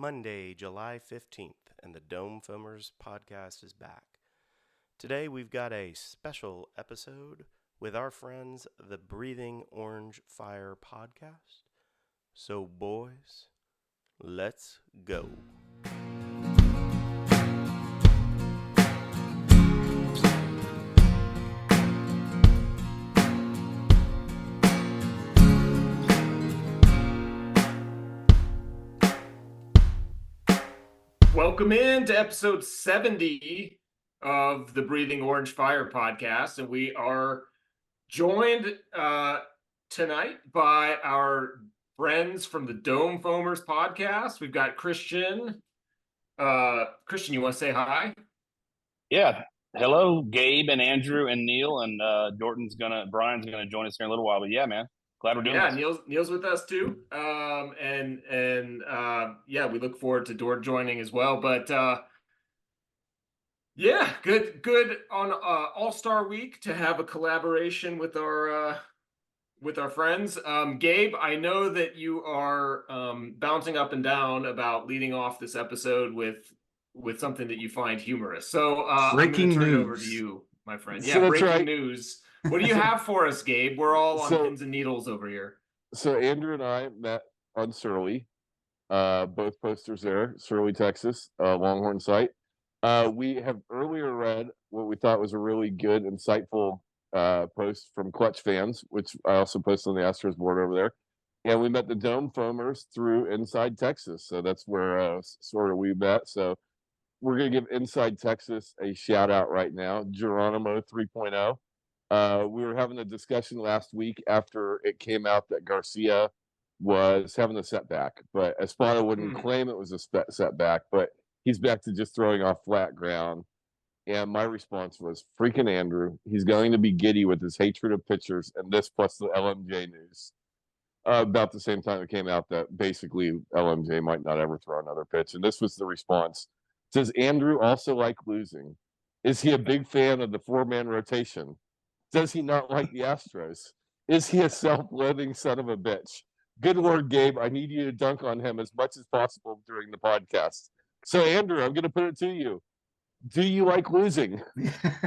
Monday, July 15th, and the Dome Foamers podcast is back. Today we've got a special episode with our friends, the Breathing Orange Fire podcast. So, boys, let's go. Welcome in to episode 70 of the Breathing Orange Fire podcast, and we are joined tonight by our friends from the Dome Foamers podcast. We've got Christian. Christian, you want to say hi? Yeah. Hello, Gabe and Andrew and Neil, and Brian's gonna join us here in a little while. But yeah, man, glad we're doing this. Yeah, Neil's with us too. We look forward to Dort joining as well. But yeah, good on All-Star Week to have a collaboration with our friends. Gabe, I know that you are bouncing up and down about leading off this episode with something that you find humorous. So I'm going to turn it over to you, my friend. Yeah, breaking news. What do you have for us, Gabe? We're all on pins and needles over here. So Andrew and I met on Surly, both posters there, Surly, Texas, Longhorn site. We have earlier read what we thought was a really good, insightful post from Clutch fans, which I also posted on the Astros board over there. And we met the Dome Foamers through Inside Texas. So that's where sort of we met. So we're going to give Inside Texas a shout out right now, Geronimo 3.0. We were having a discussion last week after it came out that Garcia was having a setback, but Espada wouldn't claim it was a setback, but he's back to just throwing off flat ground. And my response was, freaking Andrew, he's going to be giddy with his hatred of pitchers, and this plus the LMJ news. About the same time it came out that basically LMJ might not ever throw another pitch. And this was the response. Does Andrew also like losing? Is he a big fan of the four-man rotation? Does he not like the Astros? Is he a self-loathing son of a bitch? Good Lord, Gabe, I need you to dunk on him as much as possible during the podcast. So, Andrew, I'm going to put it to you. Do you like losing?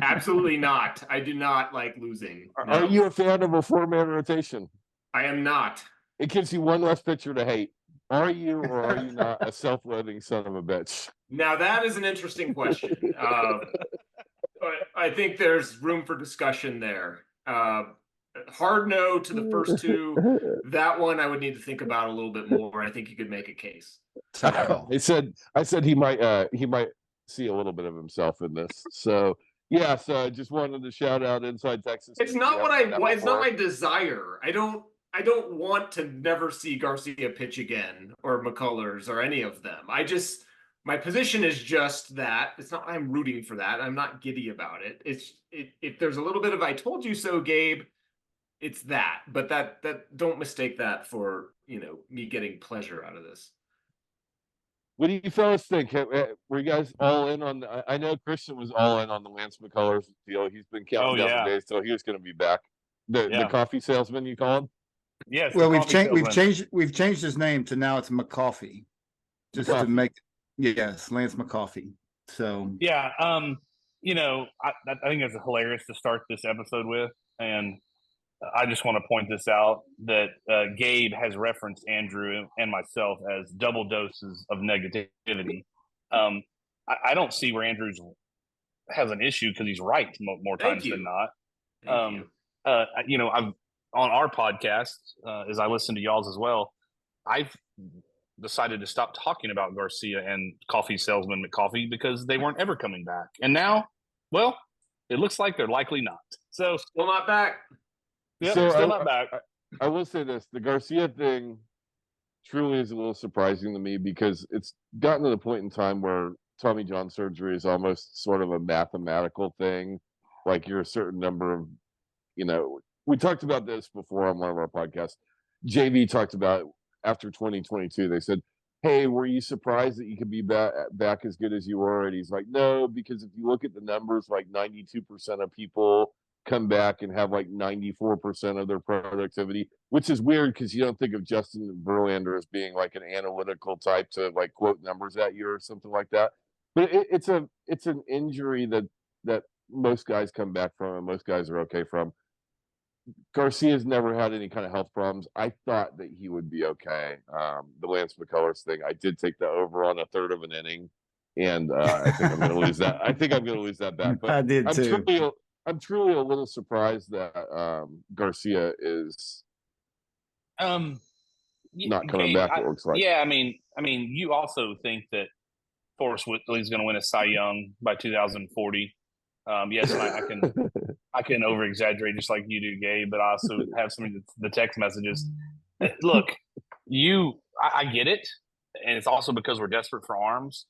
Absolutely not. I do not like losing. No. Are you a fan of a four-man rotation? I am not. It gives you one less pitcher to hate. Are you or are you not a self-loathing son of a bitch? Now, that is an interesting question. I think there's room for discussion there. Hard no to the first two. That one I would need to think about a little bit more. I think you could make a case. I said he might see a little bit of himself in this. So yeah, so I just wanted to shout out Inside Texas. It's not it's not my desire. I don't want to never see Garcia pitch again or McCullers or any of them. My position is just that. It's not I'm rooting for that. I'm not giddy about it. If there's a little bit of I told you so, Gabe, it's that. But that don't mistake that for, me getting pleasure out of this. What do you fellas think? Were you guys all in on I know Christian was all in on the Lance McCullers deal. He's been counting down the days till he was going to be back. The coffee salesman, you call him? Yes. Well, we've changed his name to now it's McCoffey. Just to make Lance McCoffey. So yeah, I think it's hilarious to start this episode with, and I just want to point this out that Gabe has referenced Andrew and myself as double doses of negativity. I don't see where Andrew has an issue because he's right more times than not. I've on our podcast, as I listen to y'all's as well, I've decided to stop talking about Garcia and coffee salesman McCoffey because they weren't ever coming back. And now, well, it looks like they're likely not. So still not back. Yep, so still not back. I will say this, the Garcia thing truly is a little surprising to me because it's gotten to the point in time where Tommy John surgery is almost sort of a mathematical thing. Like you're a certain number of, we talked about this before on one of our podcasts. JV talked about after 2022, they said, hey, were you surprised that you could be back as good as you were? And he's like, no, because if you look at the numbers, like 92% of people come back and have like 94% of their productivity, which is weird because you don't think of Justin Verlander as being like an analytical type to like quote numbers at you or something like that. But it's an injury that most guys come back from and most guys are okay from. Garcia's never had any kind of health problems. I thought that he would be okay. The Lance McCullers thing, I did take the over on a third of an inning, and I think I'm going to lose that. I think I'm going to lose that bet. But I did too. I'm truly a little surprised that Garcia is not coming back. It looks like. Yeah, I mean, you also think that Forrest Whitley's going to win a Cy Young by 2040. Yes, I can over exaggerate just like you do, Gabe, but I also have some of the text messages. Look, I get it, and it's also because we're desperate for arms.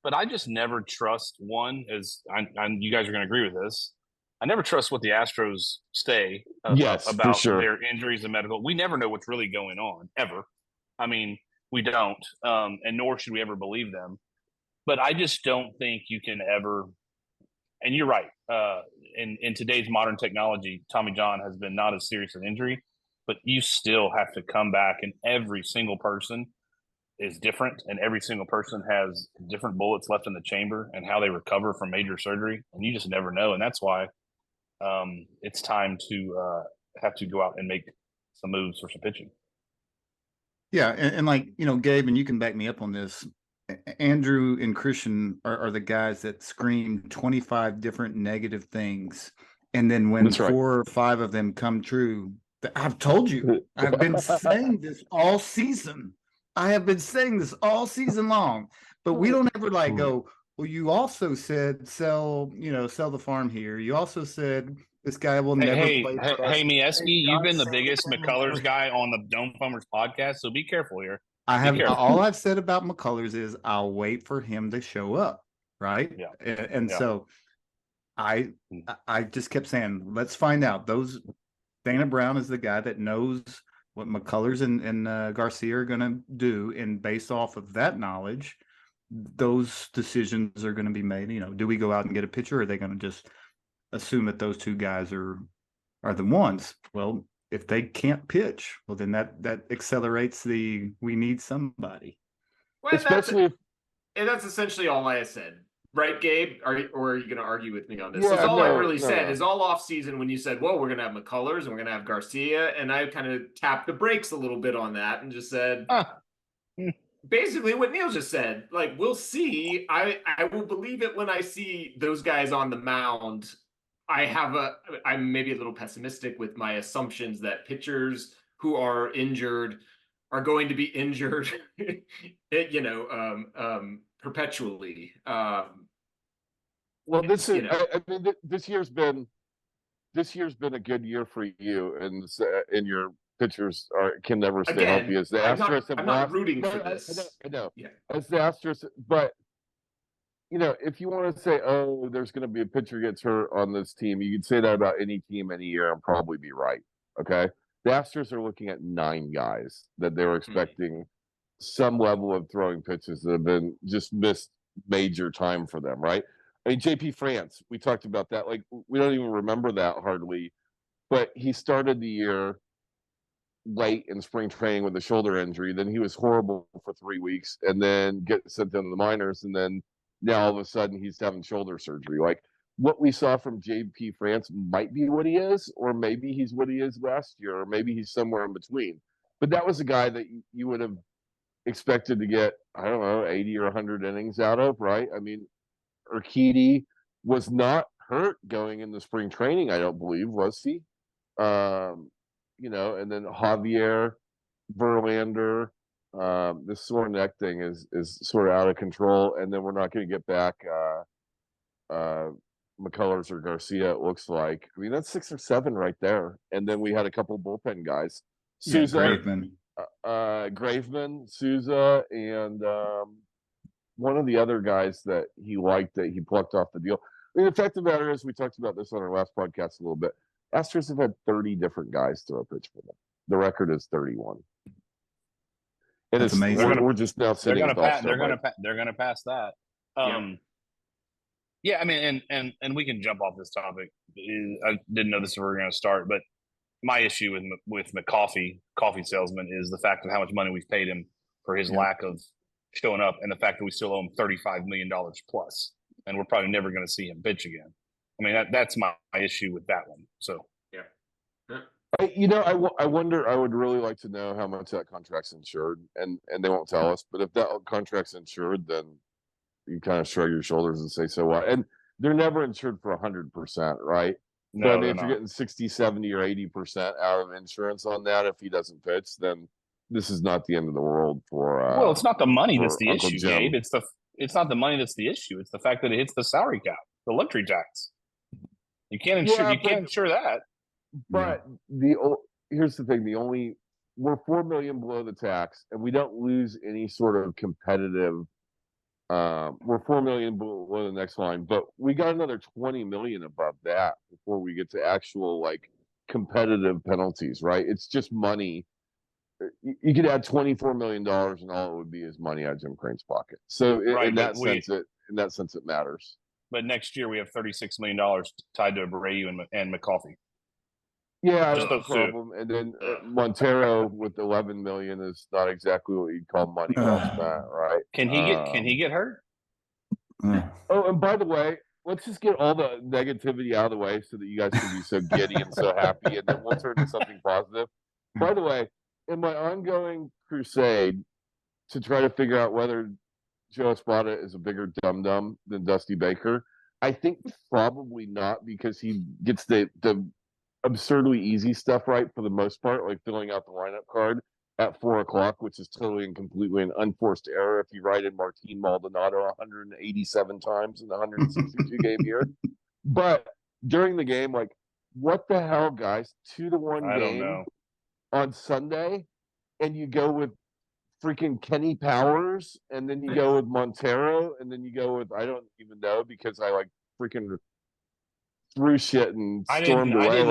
But I just never trust one. As you guys are going to agree with this, I never trust what the Astros say about sure. their injuries and medical. We never know what's really going on ever. I mean, we don't, and nor should we ever believe them. But I just don't think you can ever. And you're right. In today's modern technology, Tommy John has been not as serious an injury, but you still have to come back, and every single person is different, and every single person has different bullets left in the chamber and how they recover from major surgery, and you just never know. And that's why it's time to have to go out and make some moves for some pitching. Yeah, and like, Gabe, and you can back me up on this. Andrew and Christian are the guys that scream 25 different negative things. And then when 4 or 5 of them come true, I've told you, I've been saying this all season. I have been saying this all season long, but we don't ever go, well, you also said sell the farm here. You also said this guy will never play for us. Hey, Mieski, you've been the biggest McCullers guy on the Dome Plumbers podcast, so be careful here. All I've said about McCullers is I'll wait for him to show up, right? Yeah. And so I just kept saying, let's find out. Dana Brown is the guy that knows what McCullers and Garcia are going to do, and based off of that knowledge, those decisions are going to be made. Do we go out and get a pitcher, or are they going to just assume that those 2 guys are the ones? Well, if they can't pitch, well, then that accelerates we need somebody. Well, especially that's essentially all I said, right, Gabe? Or are you going to argue with me on this? That's all I really said is all off season when you said, well, we're going to have McCullers and we're going to have Garcia, and I kind of tapped the brakes a little bit on that and just said, basically what Neil just said. Like, we'll see. I will believe it when I see those guys on the mound. I'm maybe a little pessimistic with my assumptions that pitchers who are injured are going to be injured, perpetually. Well, this is, I mean, this year's been a good year for you, and your pitchers can never stay healthy. As the Astros I'm not rooting for this. I know. Yeah. As the Astros, but if you want to say, oh, there's going to be a pitcher gets hurt on this team, you can say that about any team any year and probably be right. Okay. The Astros are looking at 9 guys that they were expecting some level of throwing pitches that have been just missed major time for them. Right. I mean, JP France, we talked about that. Like, we don't even remember that hardly, but he started the year late in spring training with a shoulder injury. Then he was horrible for 3 weeks and then get sent down to the minors. And then now all of a sudden he's having shoulder surgery. Like, what we saw from JP France might be what he is, or maybe he's what he is last year, or maybe he's somewhere in between. But that was a guy that you would have expected to get, I don't know, 80 or 100 innings out of, right? I mean, Urquidy was not hurt going into spring training, I don't believe, was he? And then Javier, Verlander, this sore neck thing is sort of out of control, and then we're not going to get back McCullers or Garcia, it looks like. I mean, that's 6 or 7 right there. And then we had a couple bullpen guys. Souza, Graveman, Souza, and one of the other guys that he liked that he plucked off the deal. I mean, the fact of the matter is, we talked about this on our last podcast a little bit. Astros have had 30 different guys throw a pitch for them. The record is 31. And it's amazing. We're just now sitting. They're going to pass that. Yeah, I mean, and we can jump off this topic. I didn't know this was where we were going to start, but my issue with McCoffey, coffee salesman, is the fact of how much money we've paid him for his Yep. lack of showing up, and the fact that we still owe him $35 million plus, and we're probably never going to see him pitch again. I mean, that's my issue with that one. So I wonder. I would really like to know how much that contract's insured, and they won't tell us. But if that contract's insured, then you kind of shrug your shoulders and say, "So what?" And they're never insured for 100%, right? no, So I mean, they're if you're not. getting 60, 70, or 80% out of insurance on that, if he doesn't pitch, then this is not the end of the world for. Well, it's not the money that's for the Uncle issue, Jim. Gabe. It's not the money that's the issue. It's the fact that it hits the salary cap, the luxury tax. You can't insure. Yeah, You can't insure that. But here's the thing: we're $4 million below the tax, and we don't lose any sort of competitive. We're $4 million below the next line, but we got another 20 million above that before we get to actual like competitive penalties. Right? It's just money. You could add $24 million, and all it would be is money out of Jim Crane's pocket. So Right, in but that sense, it matters. But next year we have $36 million tied to Abreu and McCoffey. Yeah, Just that's those the two. problem. And then Montero with 11 million is not exactly what you'd call money well spent, right? Can he get hurt? Oh, and by the way, let's just get all the negativity out of the way so that you guys can be so giddy and so happy, and then we'll turn to something positive. By the way, in my ongoing crusade to try to figure out whether Joe Espada is a bigger dum dum than Dusty Baker, I think probably not, because he gets the absurdly easy stuff right for the most part, like filling out the lineup card at 4:00, which is totally and completely an unforced error if you write in Martin Maldonado 187 times in the 162 game year. But during the game, like, what the hell, guys? 2-1 I don't game know. on Sunday, and you go with freaking Kenny Powers, and then you go with Montero, and then you go with, I don't even know, because I like freaking threw shit and stormed away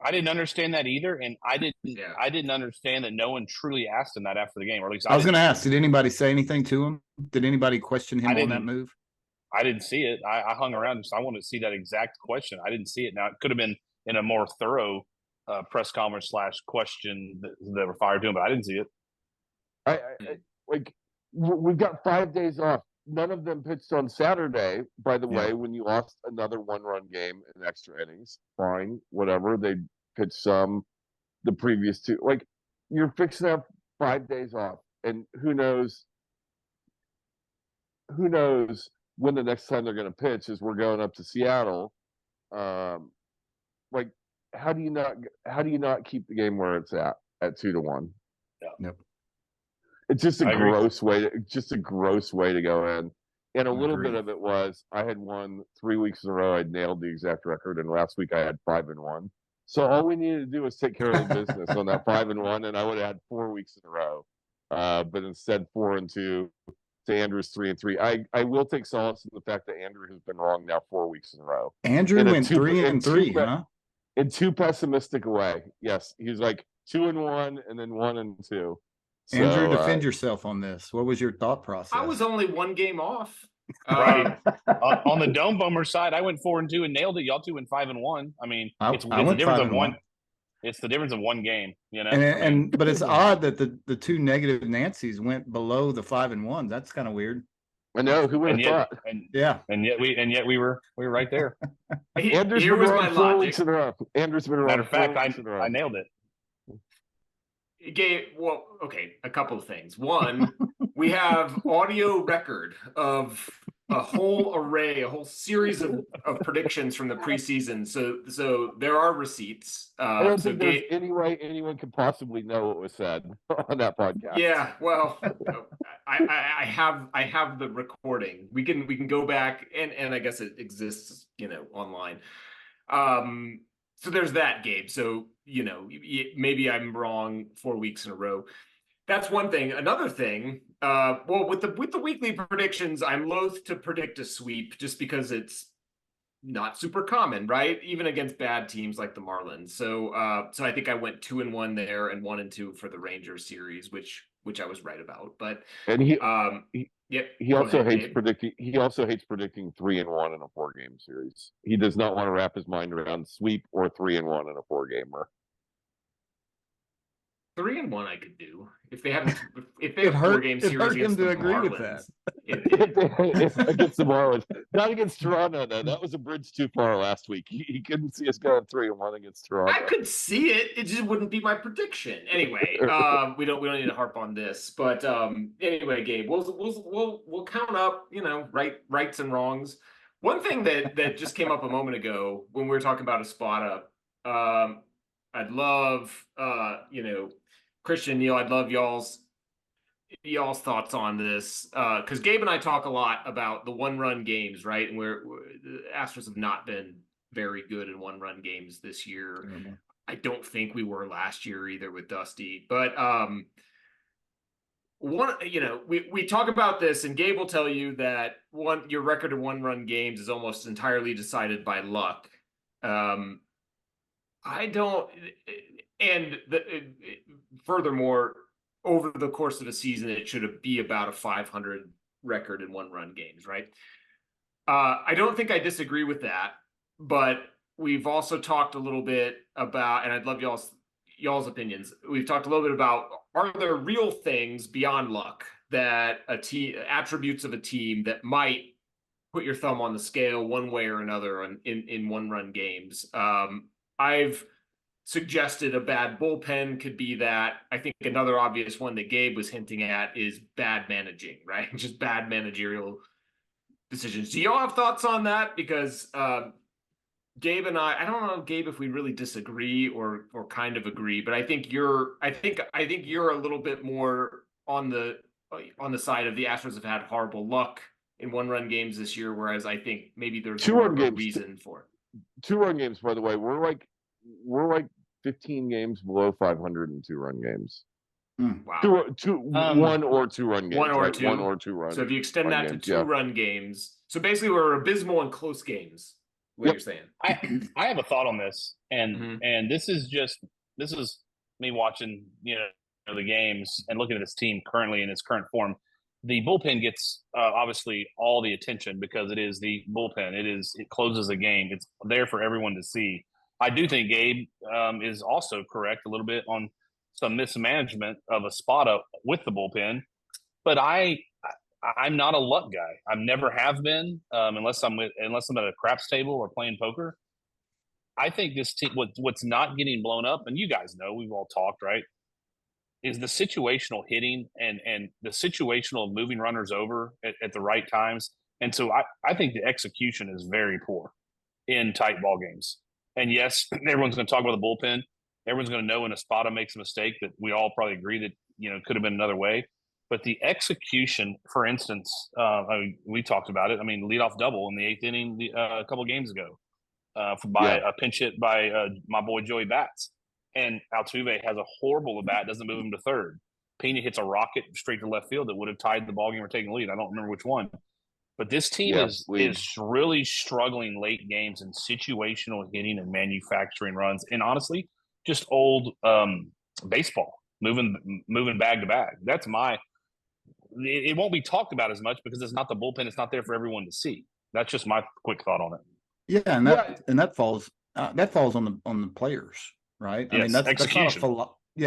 I didn't understand that either, and I didn't understand that no one truly asked him that after the game, or at least I was going to ask, did anybody say anything to him? Did anybody question him on that move? I didn't see it. I hung around, so I wanted to see that exact question. I didn't see it. Now, it could have been in a more thorough press conference / question that were fired to him, but I didn't see it. We've got 5 days off. None of them pitched on Saturday, by the way, when you lost another one-run game in extra innings. Fine, whatever. They pitched some the previous two. Like, you're fixing to have 5 days off, and who knows when the next time they're going to pitch, as we're going up to Seattle. Like, how do you not keep the game where it's at 2-1? Yep. It's just a gross way to go in. And a little bit of it was, I had won 3 weeks in a row. I'd nailed the exact record, and last week I had 5-1. So all we needed to do was take care of the business on that 5-1, and I would have had 4 weeks in a row. But instead, 4-2 to Andrew's 3-3. I will take solace in the fact that Andrew has been wrong now 4 weeks in a row. Andrew went 3-3, huh? In too pessimistic a way. Yes, he's like 2-1 and then 1-2. Andrew, defend yourself on this. What was your thought process? I was only 1 game off. Right. On the Dome Bummer side, I went 4-2 and nailed it. Y'all 2 went 5-1. I mean, it's the difference of one. It's the difference of one game, you know. But it's odd that the two negative Nancys went below the 5-1. That's kind of weird. I know, who would have thought? And yet we were right there. Andrew's been wrong 4 weeks in a row. Andrew's been wrong. Matter of fact, I nailed it. Gabe, well, okay, a couple of things. One, we have audio record of a whole series of predictions from the preseason. So there are receipts. I don't think there's any way anyone could possibly know what was said on that podcast. Yeah, well, I have the recording. We can go back, and I guess it exists, online. So there's that, Gabe. So, maybe I'm wrong 4 weeks in a row. That's one thing. Another thing, with the weekly predictions, I'm loath to predict a sweep just because it's not super common, right? Even against bad teams like the Marlins. So I think I went 2-1 there and 1-2 for the Rangers series, which I was right about. But and Yep. He Go also ahead, hates Gabe. predicting. He also hates predicting 3-1 in a 4-game series. He does not want to wrap his mind around sweep or 3-1 in a 4-gamer. 3-1 I could do if they have It a hurt. 4-game It series hurt him against the to agree with that. Marlins. It, Against the Marlins, not against Toronto. No, that was a bridge too far last week. He couldn't see us going 3-1 against Toronto. I could see it. It just wouldn't be my prediction. Anyway, we don't need to harp on this. But anyway, Gabe, we'll count up, rights and wrongs. One thing that just came up a moment ago when we were talking about a spot up, I'd love Christian, Neil, I'd love y'all's thoughts on this, because Gabe and I talk a lot about the one-run games, right? And where the Astros have not been very good in one-run games this year. Terrible. I don't think we were last year either with Dusty, but we talk about this, and Gabe will tell you that your record of one-run games is almost entirely decided by luck. I don't, and furthermore, over the course of a season, it should be about a 500 record in one-run games, right? I don't think I disagree with that, but we've also talked a little bit about, and I'd love y'all's opinions. We've talked a little bit about, are there real things beyond luck that attributes of a team that might put your thumb on the scale one way or another in one-run games? I've suggested a bad bullpen could be that. I think another obvious one that Gabe was hinting at is bad managing, right? Just bad managerial decisions. Do y'all have thoughts on that? Because Gabe and I don't know, Gabe, if we really disagree or kind of agree, but I think you're a little bit more on the side of the Astros have had horrible luck in one-run games this year, whereas I think maybe there's more of a reason for it. 2-run games, by the way, we're like 15 games below 500 in 2-run games. Wow. One or 2-run games. One or right? two. 1 or 2-run. So if you extend that games, to 2-run games, so basically we're abysmal in close games. What you're saying? I have a thought on this, and this is me watching the games and looking at this team currently in its current form. The bullpen gets obviously all the attention because it is the bullpen. It closes a game. It's there for everyone to see. I do think Gabe is also correct a little bit on some mismanagement of a spot up with the bullpen, but I'm not a luck guy. I never have been, unless I'm at a craps table or playing poker. I think this team, what's not getting blown up, and you guys know, we've all talked, right, is the situational hitting and the situational moving runners over at the right times. And so I think the execution is very poor in tight ball games. And yes, everyone's going to talk about the bullpen. Everyone's going to know when Espada makes a mistake that we all probably agree that could have been another way. But the execution, for instance, we talked about it. I mean, leadoff double in the 8th inning a couple of games ago by a pinch hit by my boy Joey Bats. And Altuve has a horrible at bat, doesn't move him to third. Pena hits a rocket straight to left field that would have tied the ballgame or taken the lead. I don't remember which one. But this team is really struggling late games in situational hitting and manufacturing runs. And honestly, just old baseball, moving bag to bag. That's it won't be talked about as much because it's not the bullpen. It's not there for everyone to see. That's just my quick thought on it. Yeah, and that falls on the players, right? Yes, I mean, that's execution.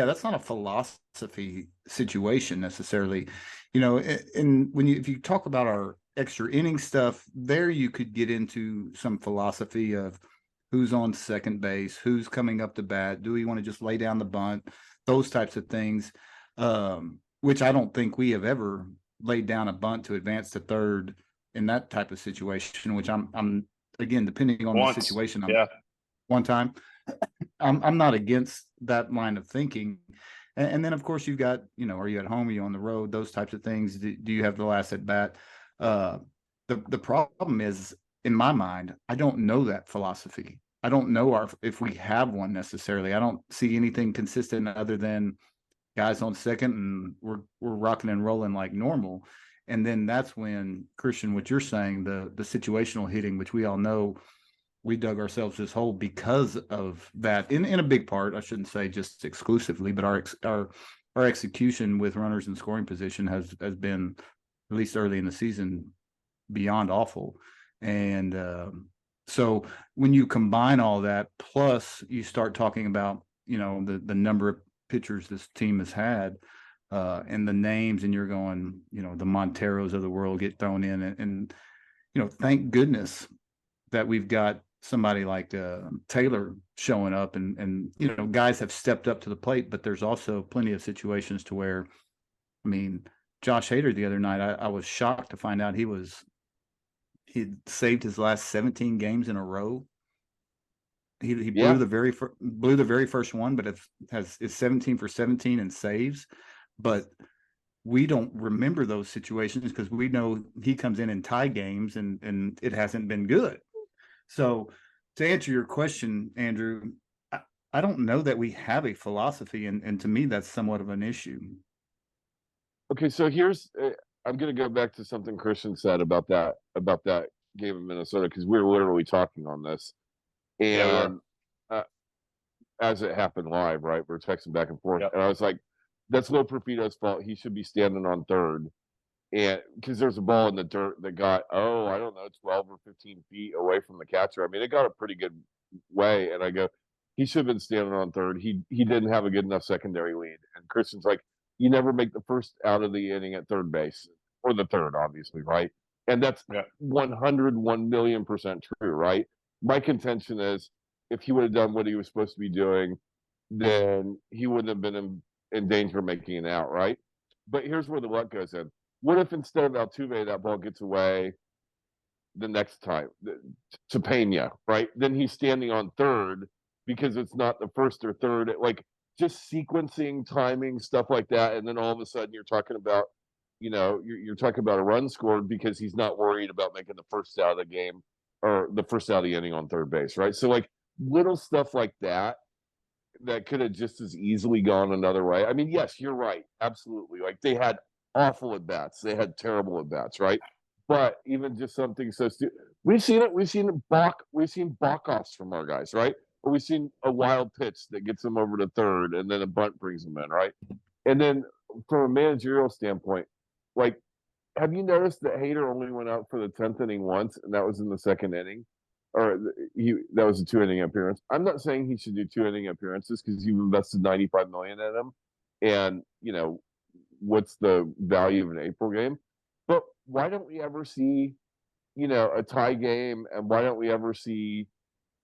that's not a philosophy situation necessarily. And if you talk about our extra inning stuff, there you could get into some philosophy of who's on second base, who's coming up to bat, do we want to just lay down the bunt, those types of things, which I don't think we have ever laid down a bunt to advance to third in that type of situation, which I'm again, depending on the situation, one time, I'm not against that line of thinking. And then of course you've got, are you at home, are you on the road, those types of things. Do you have the last at bat? The problem is, in my mind, I don't know that philosophy. I don't know if we have one necessarily. I don't see anything consistent other than guys on second and we're rocking and rolling like normal. And then that's when, Christian, what you're saying, the situational hitting, which we all know we dug ourselves this hole because of that in a big part. I shouldn't say just exclusively, but our execution with runners in scoring position has been at least early in the season, beyond awful. And so when you combine all that, plus you start talking about, the number of pitchers this team has had, and the names, and you're going, the Monteros of the world get thrown in, and thank goodness that we've got somebody like Taylor showing up, and guys have stepped up to the plate, but there's also plenty of situations to where, I mean, Josh Hader the other night, I was shocked to find out he'd saved his last 17 games in a row. He blew the very first one, but it's 17 for 17 and saves. But we don't remember those situations because we know he comes in tie games, and it hasn't been good. So to answer your question, Andrew, I don't know that we have a philosophy, and to me, that's somewhat of an issue. Okay, so here's I'm going to go back to something Christian said about that game in Minnesota, because we were literally talking on this, and as it happened live, right? We're texting back and forth, and I was like, "That's Lo Perfito's fault. He should be standing on third." And because there's a ball in the dirt that got, I don't know, 12 or 15 feet away from the catcher. I mean, it got a pretty good way. And I go, he should have been standing on third. He didn't have a good enough secondary lead. And Christian's like, you never make the first out of the inning at third base, or the third, obviously, right? And that's 101 million% true, right? My contention is, if he would have done what he was supposed to be doing, then he wouldn't have been in danger of making an out, right? But here's where the luck goes in. What if instead of Altuve, that ball gets away the next time to Pena, right? Then he's standing on third because it's not the first or third. Like, just sequencing, timing, stuff like that. And then all of a sudden you're talking about, you're talking about a run scored because he's not worried about making the first out of the game or the first out of the inning on third base, right? So, like, little stuff like that could have just as easily gone another way. I mean, yes, you're right. Absolutely. Like, they had awful at bats. They had terrible at bats, right? But even just something so stupid, we've seen it. We've seen balk-offs from our guys, right? Or we've seen a wild pitch that gets them over to third, and then a bunt brings them in, right? And then from a managerial standpoint, like, have you noticed that Hader only went out for the 10th inning once, and that was in the second inning? Or that was a 2-inning appearance. I'm not saying he should do 2-inning appearances because you've invested $95 million in him, and what's the value of an April game? But why don't we ever see, a tie game, and why don't we ever see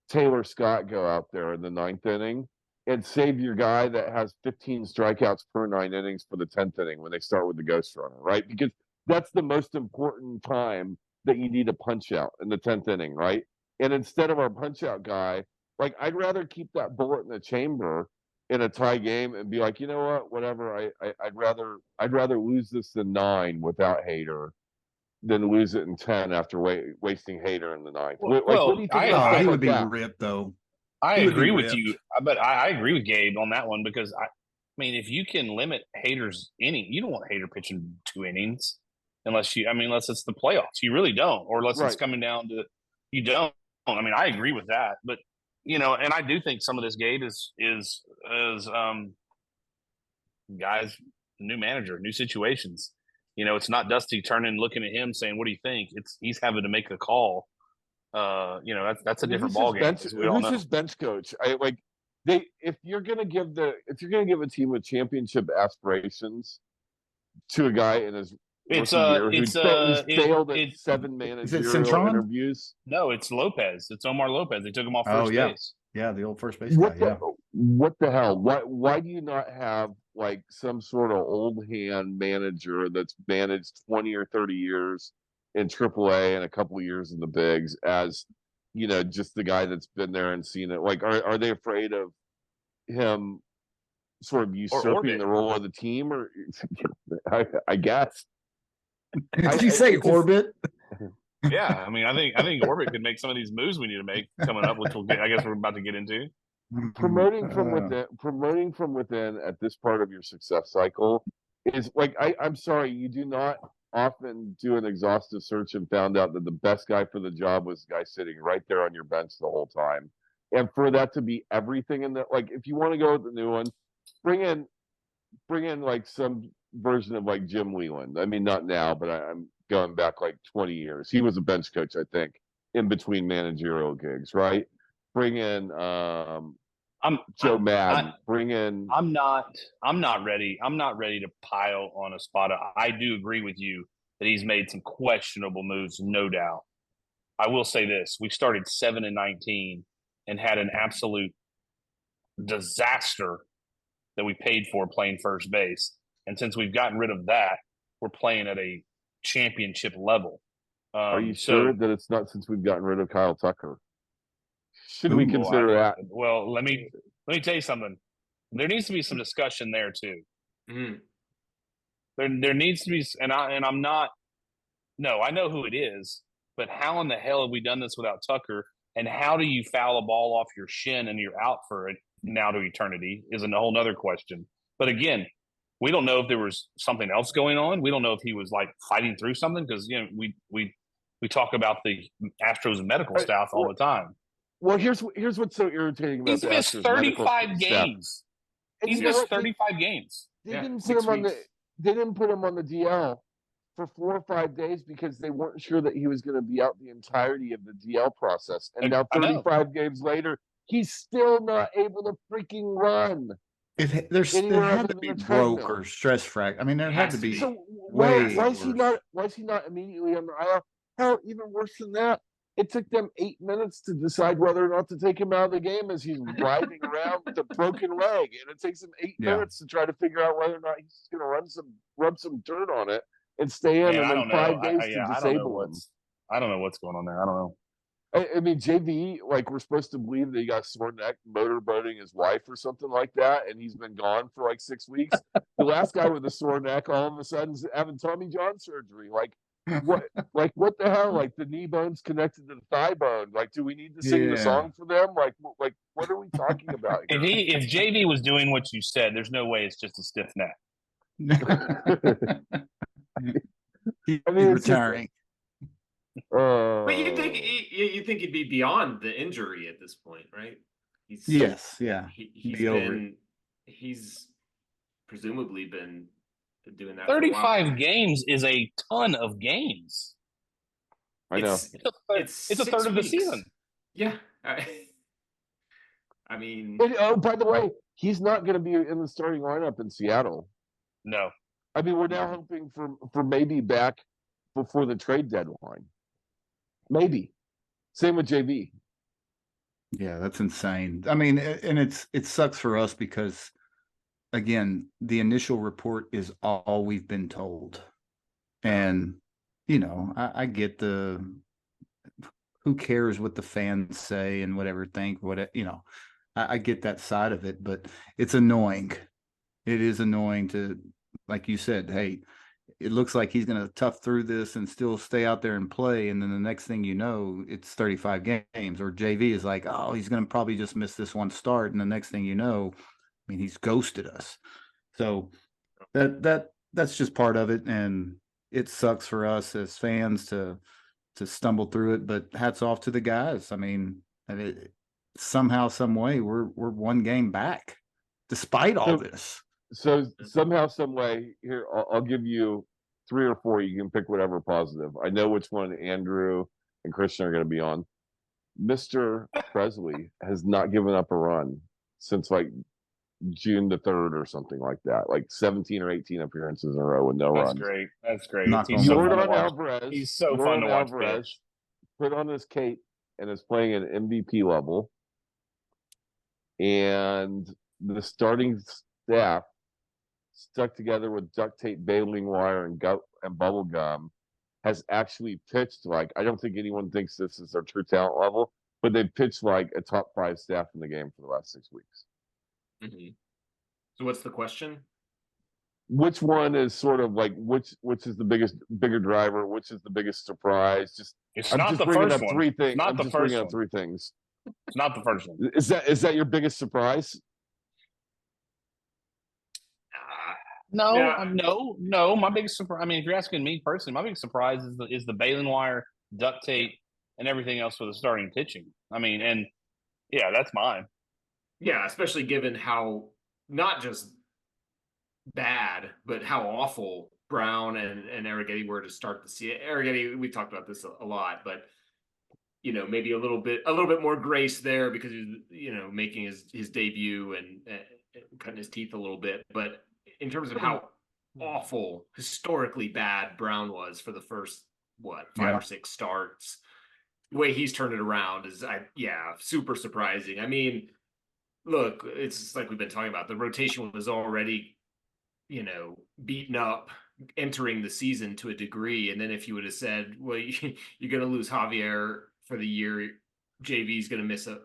Taylor Scott go out there in the 9th inning and save your guy that has 15 strikeouts per 9 innings for the 10th inning when they start with the ghost runner, right? Because that's the most important time that you need a punch out, in the 10th inning, right? And instead of our punch out guy, like, I'd rather keep that bullet in the chamber in a tie game and be like, you know what, whatever. I'd rather lose this in 9 without Hader than lose it in 10 after wasting Hader in the 9th. Well, what do you think about stuff he would like be that? ripped, though. I agree with you, but I agree with Gabe on that one, because I mean, if you can limit Hader's inning, you don't want Hader pitching 2 innings unless it's the playoffs. You really don't, or unless it's coming down to you don't. I mean, I agree with that, but and I do think some of this, Gabe, is guys, new manager, new situations. It's not Dusty turning, looking at him, saying, "What do you think?" He's having to make the call. That's a different ballgame. Who's his bench coach? If you're gonna give a team with championship aspirations to a guy in his who's failed at 7 managerial interviews. No, it's Lopez. It's Omar Lopez. They took him off first base. Yeah, the old first base guy. What the hell? Why do you not have, like, some sort of old hand manager that's managed 20 or 30 years in AAA and a couple of years in the bigs as, just the guy that's been there and seen it? Like, are they afraid of him sort of usurping the role of the team? Or I guess. Did you say Orbit? Yeah, I mean, I think Orbit could make some of these moves we need to make coming up, which I guess we're about to get into. Promoting from within at this part of your success cycle is like, I'm sorry, you do not often do an exhaustive search and found out that the best guy for the job was the guy sitting right there on your bench the whole time. And for that to be everything in that, like, if you want to go with the new one, bring in like some version of like Jim Leland. I mean, not now, but I'm going back like 20 years. He was a bench coach, I think, in between managerial gigs, right? Bring in Joe Madden. Bring in. I'm not ready. I'm not ready to pile on Espada. I do agree with you that he's made some questionable moves, no doubt. I will say this: we started 7-19 and had an absolute disaster that we paid for playing first base. And since we've gotten rid of that, we're playing at a championship level. Are you sure that it's not since we've gotten rid of Kyle Tucker? Should we consider that? Well, let me tell you something. There needs to be some discussion there too. Mm-hmm. There needs to be, and I'm not. No, I know who it is, but how in the hell have we done this without Tucker? And how do you foul a ball off your shin and you're out for it now to eternity? Is a whole nother question. But again, we don't know if there was something else going on. We don't know if he was like fighting through something because we talk about the Astros medical staff all the time. Well, here's what's so irritating about he's missed 35 games. He's missed 35 games. They didn't put him on the DL for 4 or 5 days because they weren't sure that he was going to be out the entirety of the DL process. And now 35 games later, he's still not able to freaking run. There had to be broke or stress fracture. I mean, there had to be. So why is he not immediately on the IL? Hell, even worse than that, it took them 8 minutes to decide whether or not to take him out of the game as he's writhing around with a broken leg, and it takes him 8 minutes to try to figure out whether or not he's going to rub some dirt on it and stay in, and then 5 days to disable him. I don't know what's going on there. I don't know. I mean, JV, like, we're supposed to believe that he got sore neck motorboating his wife or something like that, and he's been gone for like 6 weeks. The last guy with a sore neck all of a sudden is having Tommy John surgery. Like, what the hell? Like, the knee bone's connected to the thigh bone. Like, do we need to sing the song for them? Like, what are we talking about here? If JV was doing what you said, there's no way it's just a stiff neck. He's retiring. But you think he'd be beyond the injury at this point, right? He's presumably been doing that. 35 games is a ton of games. I know. It's a third of the season. Yeah. I mean, by the way, he's not going to be in the starting lineup in Seattle. No. I mean, we're now hoping for maybe back before the trade deadline. Maybe. Same with JV. Yeah, that's insane. I mean, and it sucks for us because, again, the initial report is all we've been told. And, I get the who cares what the fans say and whatever think, I get that side of it, but it's annoying. It is annoying to, like you said, hey, it looks like he's going to tough through this and still stay out there and play. And then the next thing you know, it's 35 games. Or JV is like, oh, he's going to probably just miss this one start. And the next thing you know, I mean, he's ghosted us. So that's just part of it. And it sucks for us as fans to stumble through it. But hats off to the guys. I mean somehow, some way, we're 1 game back despite all this. So somehow, some way, here, I'll give you 3 or 4. You can pick whatever positive. I know which one Andrew and Christian are going to be on. Mr. Presley has not given up a run since like June the 3rd or something like that. Like 17 or 18 appearances in a row with no runs. That's great. Jordan Alvarez. He's so fun to watch. Alvarez put on his cape and is playing at MVP level. And the starting staff, stuck together with duct tape, baling wire, and bubble gum, has actually pitched like, I don't think anyone thinks this is their true talent level, but they've pitched like a top 5 staff in the game for the last 6 weeks. Mm-hmm. So what's the question? Which one is sort of like which is the bigger driver? Which is the biggest surprise? I'm just bringing up 3 things. Not the first one. 3 things. It's not the first one. Is that your biggest surprise? No. My biggest surprise. I mean, if you're asking me personally, my biggest surprise is the baling wire, duct tape, and everything else for the starting pitching. I mean, and yeah, that's mine. Yeah, especially given how not just bad, but how awful Brown and Arrighetti were to start the season. Arrighetti, we talked about this a lot, but maybe a little bit more grace there because he's making his debut and cutting his teeth a little bit. But in terms of how awful, historically bad Brown was for the first five or six starts, the way he's turned it around is super surprising. I mean, look, it's like we've been talking about. The rotation was already beaten up entering the season to a degree. And then if you would have said, well, you're going to lose Javier for the year, JV's going to miss a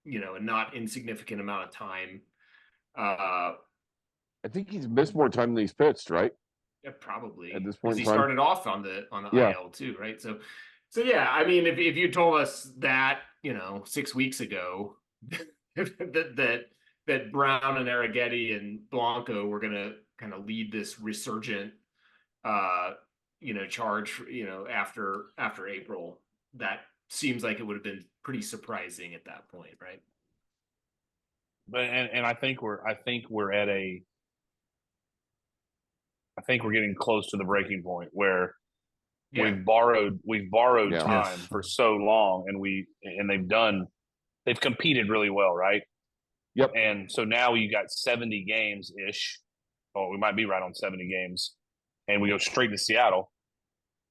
not insignificant amount of time. I think he's missed more time than he's pitched, right? Yeah, probably at this point. He started off on the IL too, right? So yeah, I mean, if you told us that 6 weeks ago that Brown and Arrighetti and Blanco were going to kind of lead this resurgent charge after April, that seems like it would have been pretty surprising at that point, right? But and I think we're getting close to the breaking point where we've borrowed time for so long, and they've competed really well, right? Yep. And so now you got 70 games ish. Oh, we might be right on 70 games, and we go straight to Seattle.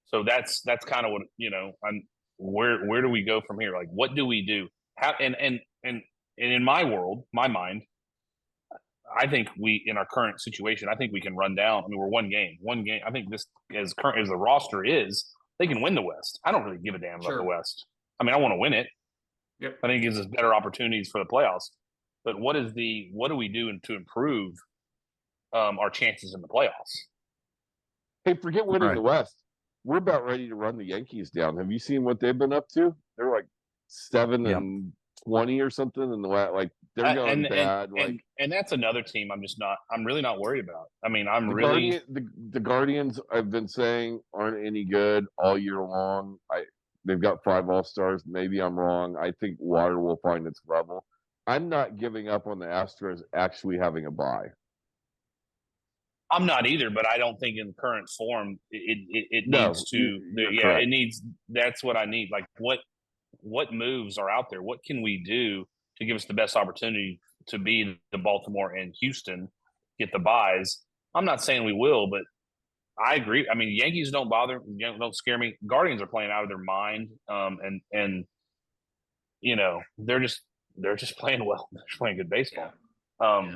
So that's kind of what where do we go from here? Like, what do we do? How and in my world, my mind, I think in our current situation, I think we can run down. I mean, we're one game. I think this, as current as the roster is, they can win the West. I don't really give a damn about the West. I mean, I want to win it. Yep. I think it gives us better opportunities for the playoffs. But what do we do to improve our chances in the playoffs? Hey, forget winning the West. We're about ready to run the Yankees down. Have you seen what they've been up to? They're like 7-20 or something in the West. Like, they're going bad. And that's another team I'm really not worried about. I mean, the Guardians, I've been saying, aren't any good all year long. They've got 5 All-Stars. Maybe I'm wrong. I think water will find its level. I'm not giving up on the Astros actually having a bye. I'm not either, but I don't think in current form it needs to. Correct. It needs. That's what I need. Like, what moves are out there? What can we do to give us the best opportunity to be the Baltimore and Houston, get the buys? I'm not saying we will, but I agree. I mean, Yankees don't scare me. Guardians are playing out of their mind, and they're just playing well. They're just playing good baseball.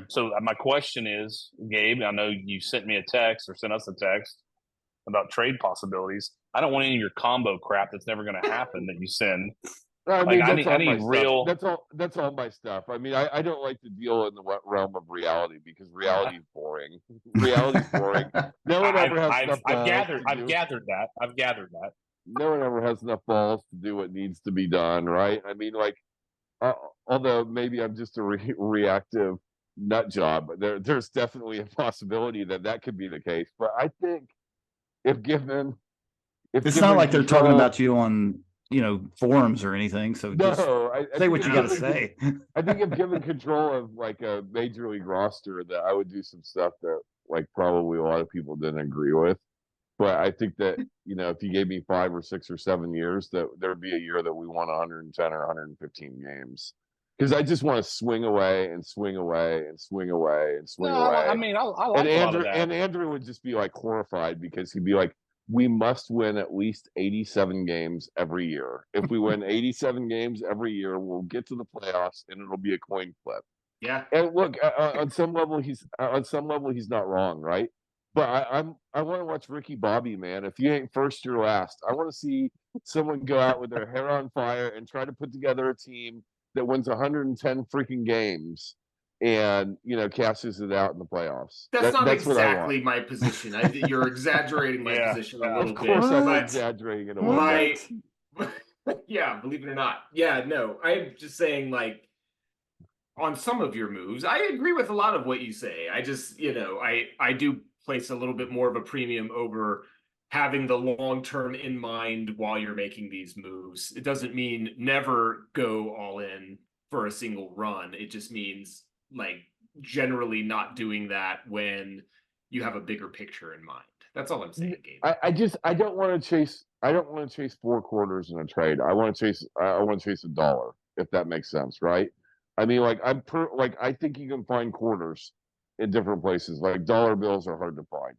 So my question is, Gabe, I know you sent me a text or sent us a text about trade possibilities. I don't want any of your combo crap that's never going to happen that you send. I mean, I need real. That's all my stuff. I mean, I don't like to deal in the realm of reality because reality is boring. Reality is boring. No one ever has enough balls. I've gathered that. No one ever has enough balls to do what needs to be done, right? I mean, like, although maybe I'm just a reactive nut job, there's definitely a possibility that could be the case. But I think if given it's not like they're talking about you on forums or anything, so say what you got to say. I think if given control of like a major league roster, that I would do some stuff that like probably a lot of people didn't agree with. But I think that if you gave me 5 or 6 or 7 years, that there'd be a year that we won 110 or 115 games. Because I just want to swing away and swing away and swing away and swing away. I mean, I like a lot of that. And Andrew would just be like horrified because he'd be like, we must win at least 87 games every year. If we win 87 games every year, we'll get to the playoffs and it'll be a coin flip. Yeah. And look, on some level, he's not wrong, right? But I want to watch Ricky Bobby, man. If you ain't first, you're last. I want to see someone go out with their hair on fire and try to put together a team that wins 110 freaking games and cashes it out in the playoffs. That's not exactly my position. You're exaggerating my position a little bit. Of course, I'm exaggerating it a little bit. Yeah, believe it or not. Yeah, no, I'm just saying, like, on some of your moves, I agree with a lot of what you say. I just, I do place a little bit more of a premium over having the long term in mind while you're making these moves. It doesn't mean never go all in for a single run. It just means like generally not doing that when you have a bigger picture in mind. That's all I'm saying, Gabe. I don't want to chase. I don't want to chase 4 quarters in a trade. I want to chase. I want to chase $1, if that makes sense, right? I mean, like I think you can find quarters in different places. Like dollar bills are hard to find.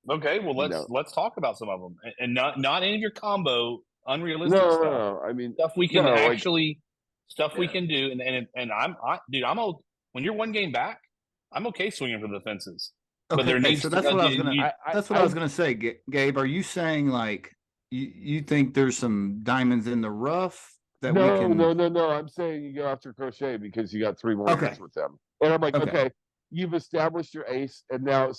Okay, well let's talk about some of them, and not any of your combo unrealistic stuff. No. I mean, stuff we can actually we Yeah. can do, and I'm old. When you're 1 game back, I'm okay swinging for the fences. But there needs so that's what I was gonna. That's what I was I- gonna say, Gabe. Are you saying like you think there's some diamonds in the rough that we can? No. I'm saying you go after Crochet because you got 3 more Okay. years with them, and I'm like, Okay. okay, you've established your ace, and now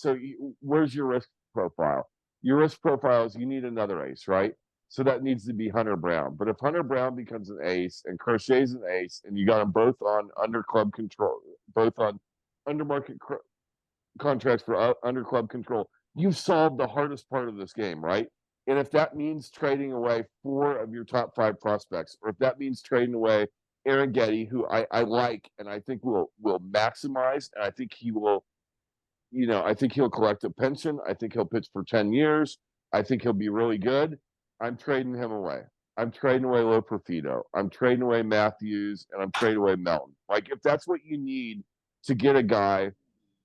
where's your risk profile? Your risk profile is you need another ace, right? So that needs to be Hunter Brown. But if Hunter Brown becomes an ace and Crochet's an ace, and you got them both on under club control, both on under market contracts for under club control, you've solved the hardest part of this game, right? And if that means trading away 4 of your top 5 prospects, or if that means trading away Aaron Getty, who I like and I think will maximize, and I think he will, I think he'll collect a pension. I think he'll pitch for 10 years. I think he'll be really good. I'm trading him away. I'm trading away Loperfido. I'm trading away Matthews, and I'm trading away Melton. Like, if that's what you need to get a guy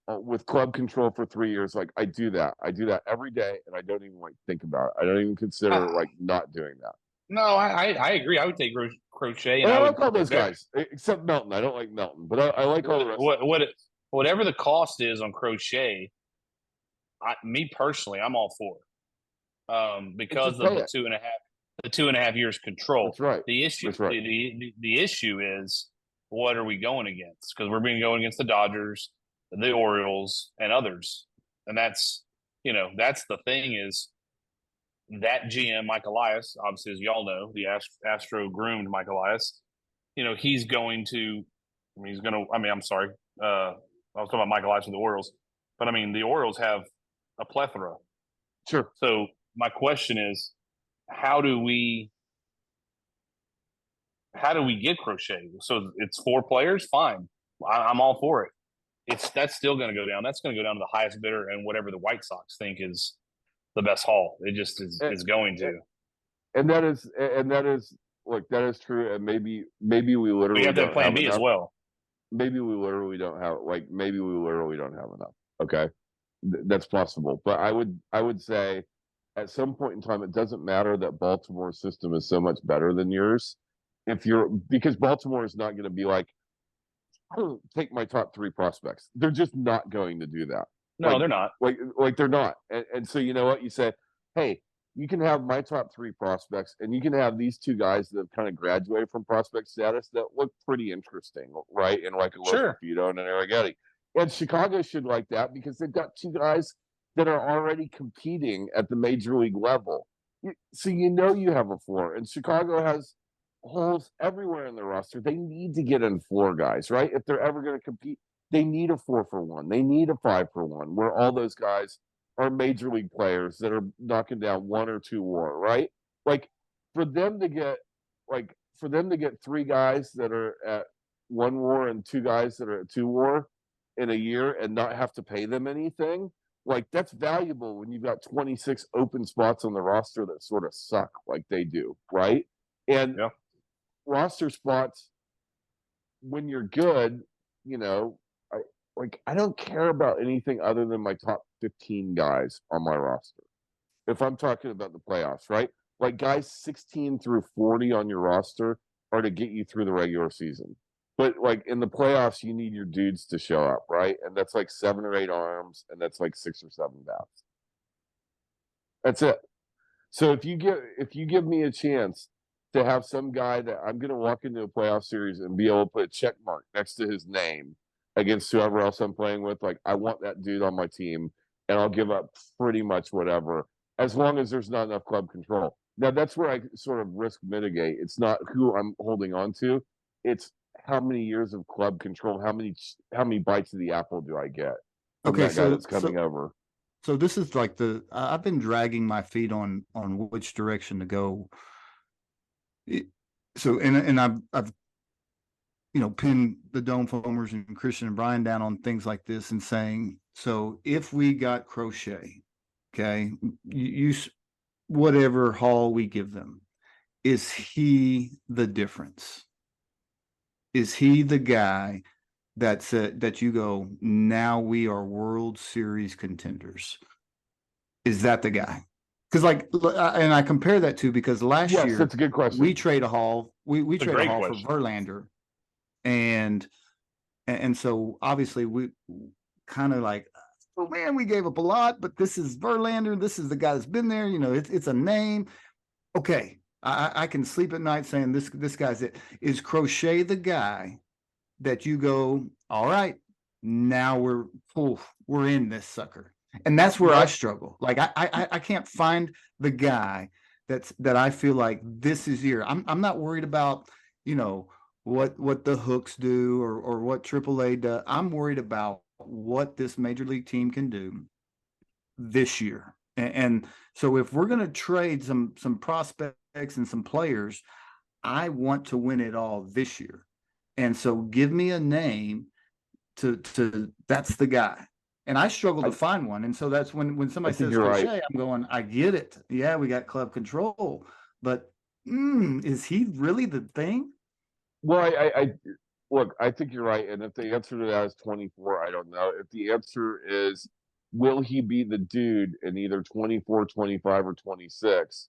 with club control for 3 years, like, I do that. I do that every day, and I don't even think about it. I don't even consider not doing that. No, I agree. I would take Crochet, and I like all those guys, except Melton. I don't like Melton, but I like all the rest. Whatever the cost is on Crochet, me personally, I'm all for it. Because of the 2.5 years control. That's right. The issue, That's right. the issue is, what are we going against? Because we're being going against the Dodgers, the Orioles, and others, and that's the thing is that GM Mike Elias, obviously, as y'all know, the Astro groomed Mike Elias. He's going to. I'm sorry. I was talking about Mike Elias with the Orioles, but I mean the Orioles have a plethora. Sure. So my question is, how do we get Crochet? So it's 4 players, fine. I'm all for it. That's still going to go down. That's going to go down to the highest bidder and whatever the White Sox think is the best haul. It just is going to. And that is look, that is true. And maybe we literally we have that plan B enough. as well. Maybe we literally don't have enough. Okay, that's possible. But I would say at some point in time, it doesn't matter that Baltimore's system is so much better than yours. Because Baltimore is not going to be like, oh, take my top 3 prospects. They're just not going to do that. No, they're not. Like they're not. And so you know what? You say, hey, you can have my top 3 prospects, and you can have these 2 guys that have kind of graduated from prospect status that look pretty interesting, right? And like a Loperfido and an Arrighetti. And Chicago should like that because they've got 2 guys that are already competing at the major league level. So you have a floor. And Chicago has holes everywhere in the roster. They need to get in floor guys, right? If they're ever going to compete, they need a 4-for-1. They need a 5-for-1, where all those guys are major league players that are knocking down 1 or 2 WAR, right? Like for them to get 3 guys that are at 1 WAR and 2 guys that are at 2 WAR in a year and not have to pay them anything, like that's valuable when you've got 26 open spots on the roster that sort of suck like they do, right? And roster spots, when you're good, I don't care about anything other than my top 15 guys on my roster. If I'm talking about the playoffs, right? Like guys 16 through 40 on your roster are to get you through the regular season. But like in the playoffs, you need your dudes to show up, right? And that's like 7 or 8 arms, and that's like 6 or 7 bats. That's it. So if you give me a chance to have some guy that I'm going to walk into a playoff series and be able to put a check mark next to his name against whoever else I'm playing with, like I want that dude on my team, and I'll give up pretty much whatever, as long as there's not enough club control. Now that's where I sort of risk mitigate. It's not who I'm holding on to. It's how many years of club control, how many bites of the apple do I get from that guy that's coming over. So this is like I've been dragging my feet on which direction to go. And I've pinned the Dome Foamers and Christian and Brian down on things like this and saying, So if we got Crochet, okay, whatever haul we give them, is he the difference? Is he the guy that you go, now we are World Series contenders? Is that the guy? Because and I compare that to, because last Yes, year that's a good question. we trade a haul. We It's a trade a great haul question. for Verlander, and so obviously we kind of like, oh man, we gave up a lot, but this is Verlander. This is the guy that's been there. It's a name. Okay, I can sleep at night saying this guy's it. Is Crochet the guy that you go, all right, now we're in this sucker? And that's where I struggle. Like I can't find the guy that I feel like this is year. I'm not worried about, what the Hooks do or what AAA does. I'm worried about what this major league team can do this year. And so if we're going to trade some prospects and some players, I want to win it all this year. And so give me a name to that's the guy. And I struggle to find one. And so that's when somebody says Crochet, right, I'm going, I get it. Yeah, we got club control, but is he really the thing? Well, I look, I think you're right. And if the answer to that is 24, I don't know. If the answer is, will he be the dude in either 24, 25, or 26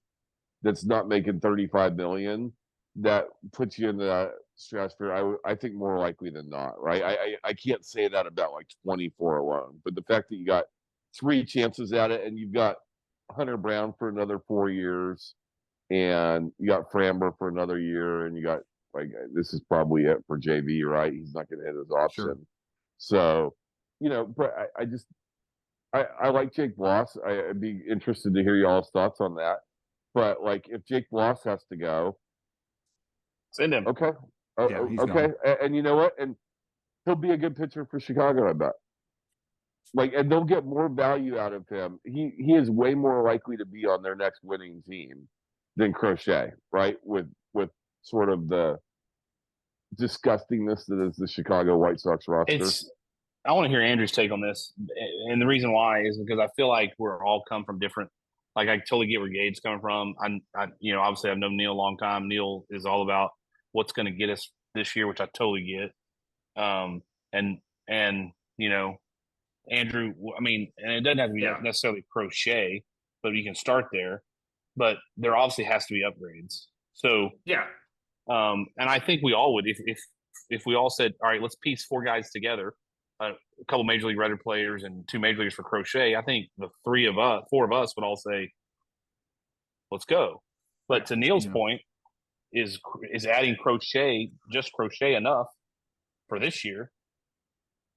that's not making 35 million, that puts you in the stratosphere? I think more likely than not, right? I can't say that about like 24 alone, but the fact that you got 3 chances at it, and you've got Hunter Brown for another 4 years, and you got Framber for another year, and you got, like, this is probably it for JV, right? He's not going to hit his option. Sure. So, but I like Jake Bloss. I'd be interested to hear y'all's thoughts on that. But like, if Jake Bloss has to go, send him. Okay. Yeah, he's okay. Gone. And you know what? And he'll be a good pitcher for Chicago, I bet. Like, and they'll get more value out of him. He is way more likely to be on their next winning team than Crochet, right? With sort of the disgustingness that is the Chicago White Sox roster. I want to hear Andrew's take on this, and the reason why is because I feel like we're all come from different. Like, I totally get where Gabe's coming from. I obviously I've known Neil a long time. Neil is all about what's going to get us this year, which I totally get. And Andrew, I mean, and it doesn't have to be necessarily Crochet, but you can start there. But there obviously has to be upgrades. So yeah. And I think we all would, if we all said, all right, let's piece 4 guys together, a couple major league record players and 2 major leaguers for Crochet. I think the 4 of us would all say, let's go. But to Neil's point, is adding Crochet, just Crochet, enough for this year?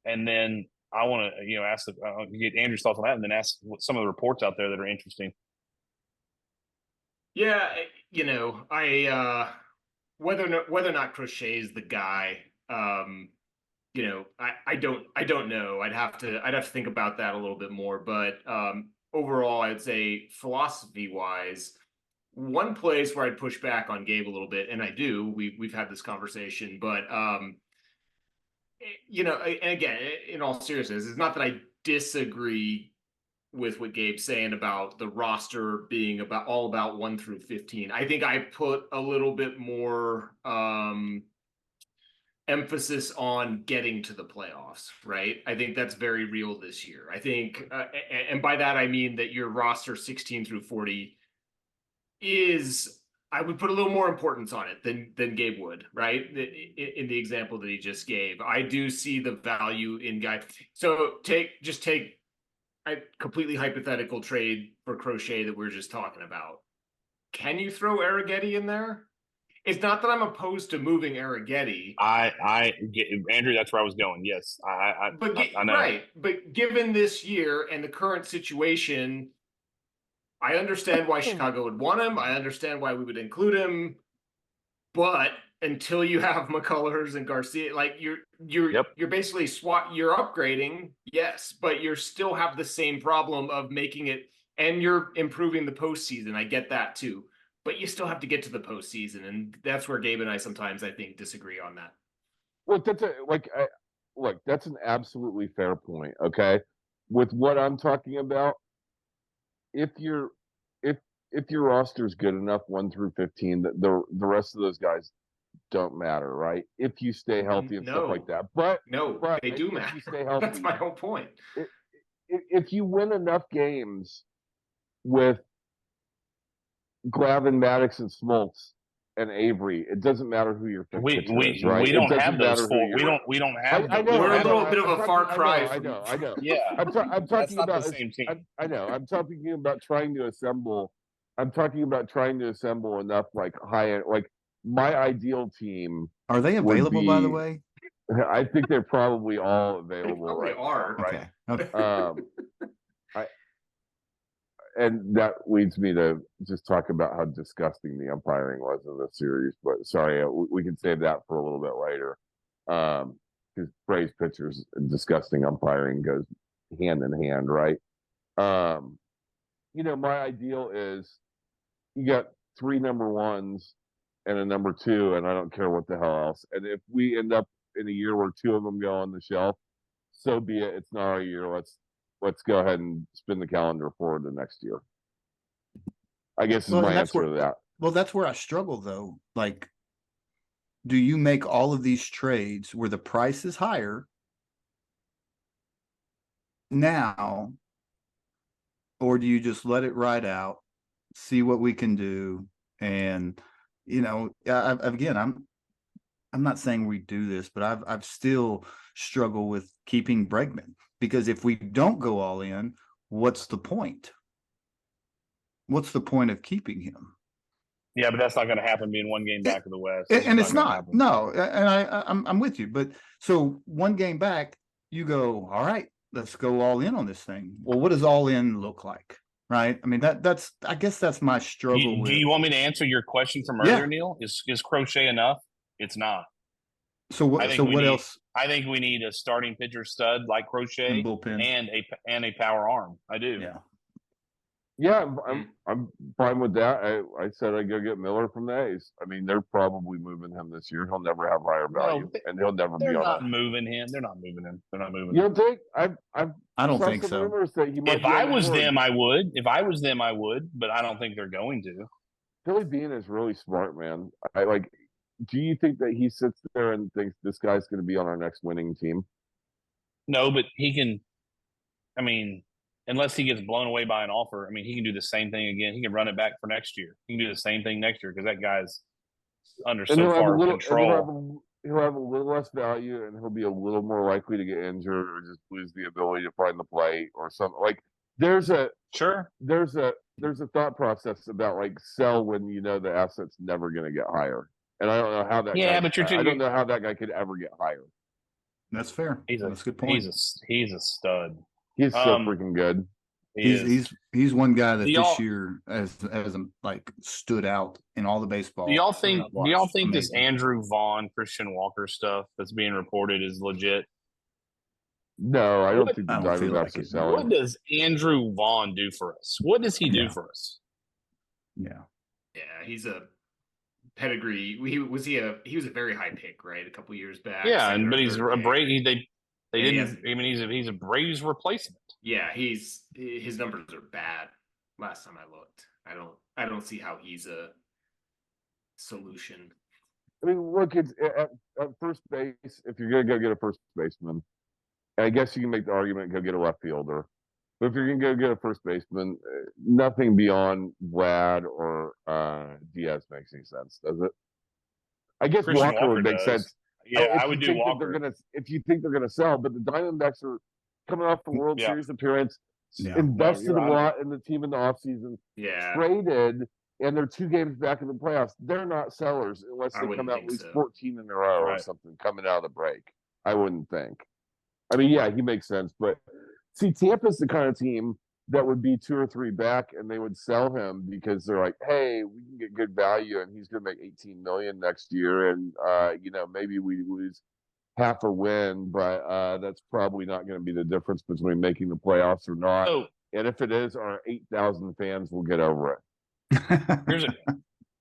And then I want to, ask get Andrew's thoughts on that, and then ask some of the reports out there that are interesting. Yeah, I whether or not Crochet is the guy, I don't know. I'd have to think about that a little bit more. But overall, I'd say philosophy wise, one place where I'd push back on Gabe a little bit, and I do. We've had this conversation, but and again, in all seriousness, it's not that I disagree with what Gabe's saying about the roster being all about 1 through 15. I think I put a little bit more emphasis on getting to the playoffs, right? I think that's very real this year. I think, and by that I mean that your roster 16 through 40 is, I would put a little more importance on it than Gabe would, right? In the example that he just gave, I do see the value in guys. So take a completely hypothetical trade for Crochet that we're just talking about. Can you throw Arrighetti in there? It's not that I'm opposed to moving Arrighetti. I get, Andrew, that's where I was going. Yes, I know. Right, but given this year and the current situation, I understand why Chicago would want him. I understand why we would include him, but until you have McCullers and Garcia, like you're basically you're upgrading, yes, but you still have the same problem of making it, and you're improving the postseason. I get that too, but you still have to get to the postseason, and that's where Gabe and I sometimes, I think, disagree on that. Well, that's an absolutely fair point. Okay, with what I'm talking about, if your roster is good enough 1 through 15, that the rest of those guys don't matter, right? If you stay healthy and stuff like that. But they do if matter. you stay healthy, That's my whole point. If you win enough games with Glavin, Maddox, and Smoltz and Avery, it doesn't matter who your fifth pitcher is, right? We don't it have those four. We don't have. I know. We're a little bit of I'm a far cry. I know. Yeah, I'm talking about the same team. I know. I'm talking about trying to assemble. I'm talking about trying to assemble enough like high end. Like my ideal team. Are they available, by the way? I think they're probably all available. They probably are. Right. Okay. And that leads me to just talk about how disgusting the umpiring was in this series. But sorry, we can save that for a little bit later. Because Braves pitchers and disgusting umpiring goes hand in hand, right? My ideal is you got 3 number ones and a number 2, and I don't care what the hell else. And if we end up in a year where 2 of them go on the shelf, so be it. It's not our year. Let's go ahead and spin the calendar forward to next year. I guess is my answer to that. Well, that's where I struggle, though. Like, do you make all of these trades where the price is higher now, or do you just let it ride out, see what we can do? And, again, I'm not saying we do this, but I've still struggled with keeping Bregman, because if we don't go all in, what's the point? What's the point of keeping him? Yeah, but that's not going to happen being 1 game back of the West. And it's not. No, and I'm with you. But so 1 game back, you go, all right, let's go all in on this thing. Well, what does all in look like? Right? I mean, that's I guess that's my struggle with. Do you want me to answer your question from earlier, Neil? Is Crochet enough? It's not. So what? Else? I think we need a starting pitcher stud like Crochet and a power arm. I do. Yeah, I'm fine with that. I said I'd go get Miller from the A's. I mean, they're probably moving him this year. He'll never have higher value, and he'll never be on. They're not moving him. They're not moving him. You don't think? I don't think so. If I was them, I would. If I was them, I would. But I don't think they're going to. Billy Beane is really smart, man. Do you think that he sits there and thinks this guy's going to be on our next winning team? No, but he can. I mean, unless he gets blown away by an offer, I mean, he can do the same thing again. He can run it back for next year. He can do the same thing next year because that guy's under so far control. He'll have a little less value, and he'll be a little more likely to get injured or just lose the ability to find the plate or something. Like there's a thought process about like sell when you know the asset's never going to get higher. And I don't know how that. Yeah, but I don't know how that guy could ever get higher. That's fair. That's a good point. He's a stud. He's so freaking good. He's one guy that this year has like stood out in all the baseball. Do y'all think this Andrew Vaughn, Christian Walker stuff that's being reported is legit? No, I don't think the Diamondbacks are selling. What does Andrew Vaughn do for us? What does he do for us? Yeah, he's a pedigree. He was a very high pick, right? A couple years back. Yeah, but he's a Brady. He's a Braves replacement. Yeah, his numbers are bad. Last time I looked, I don't see how he's a solution. I mean, look, it's at first base. If you're gonna go get a first baseman, I guess you can make the argument go get a left fielder. But if you're gonna go get a first baseman, nothing beyond Vlad or Diaz makes any sense, does it? I guess Walker would make sense. Yeah, I would do Walker. If you think they're gonna sell, but the Diamondbacks are coming off the World Series appearance, invested a lot in the team in the offseason, traded, and they're 2 games back in the playoffs. They're not sellers unless they come out at least 14 in a row or something coming out of the break. I wouldn't think. I mean, yeah, he makes sense, but see, Tampa's the kind of team that would be 2 or 3 back, and they would sell him because they're like, "Hey, we can get good value, and he's going to make $18 million next year, and maybe we lose half a win, but that's probably not going to be the difference between making the playoffs or not. And if it is, our 8,000 fans will get over it."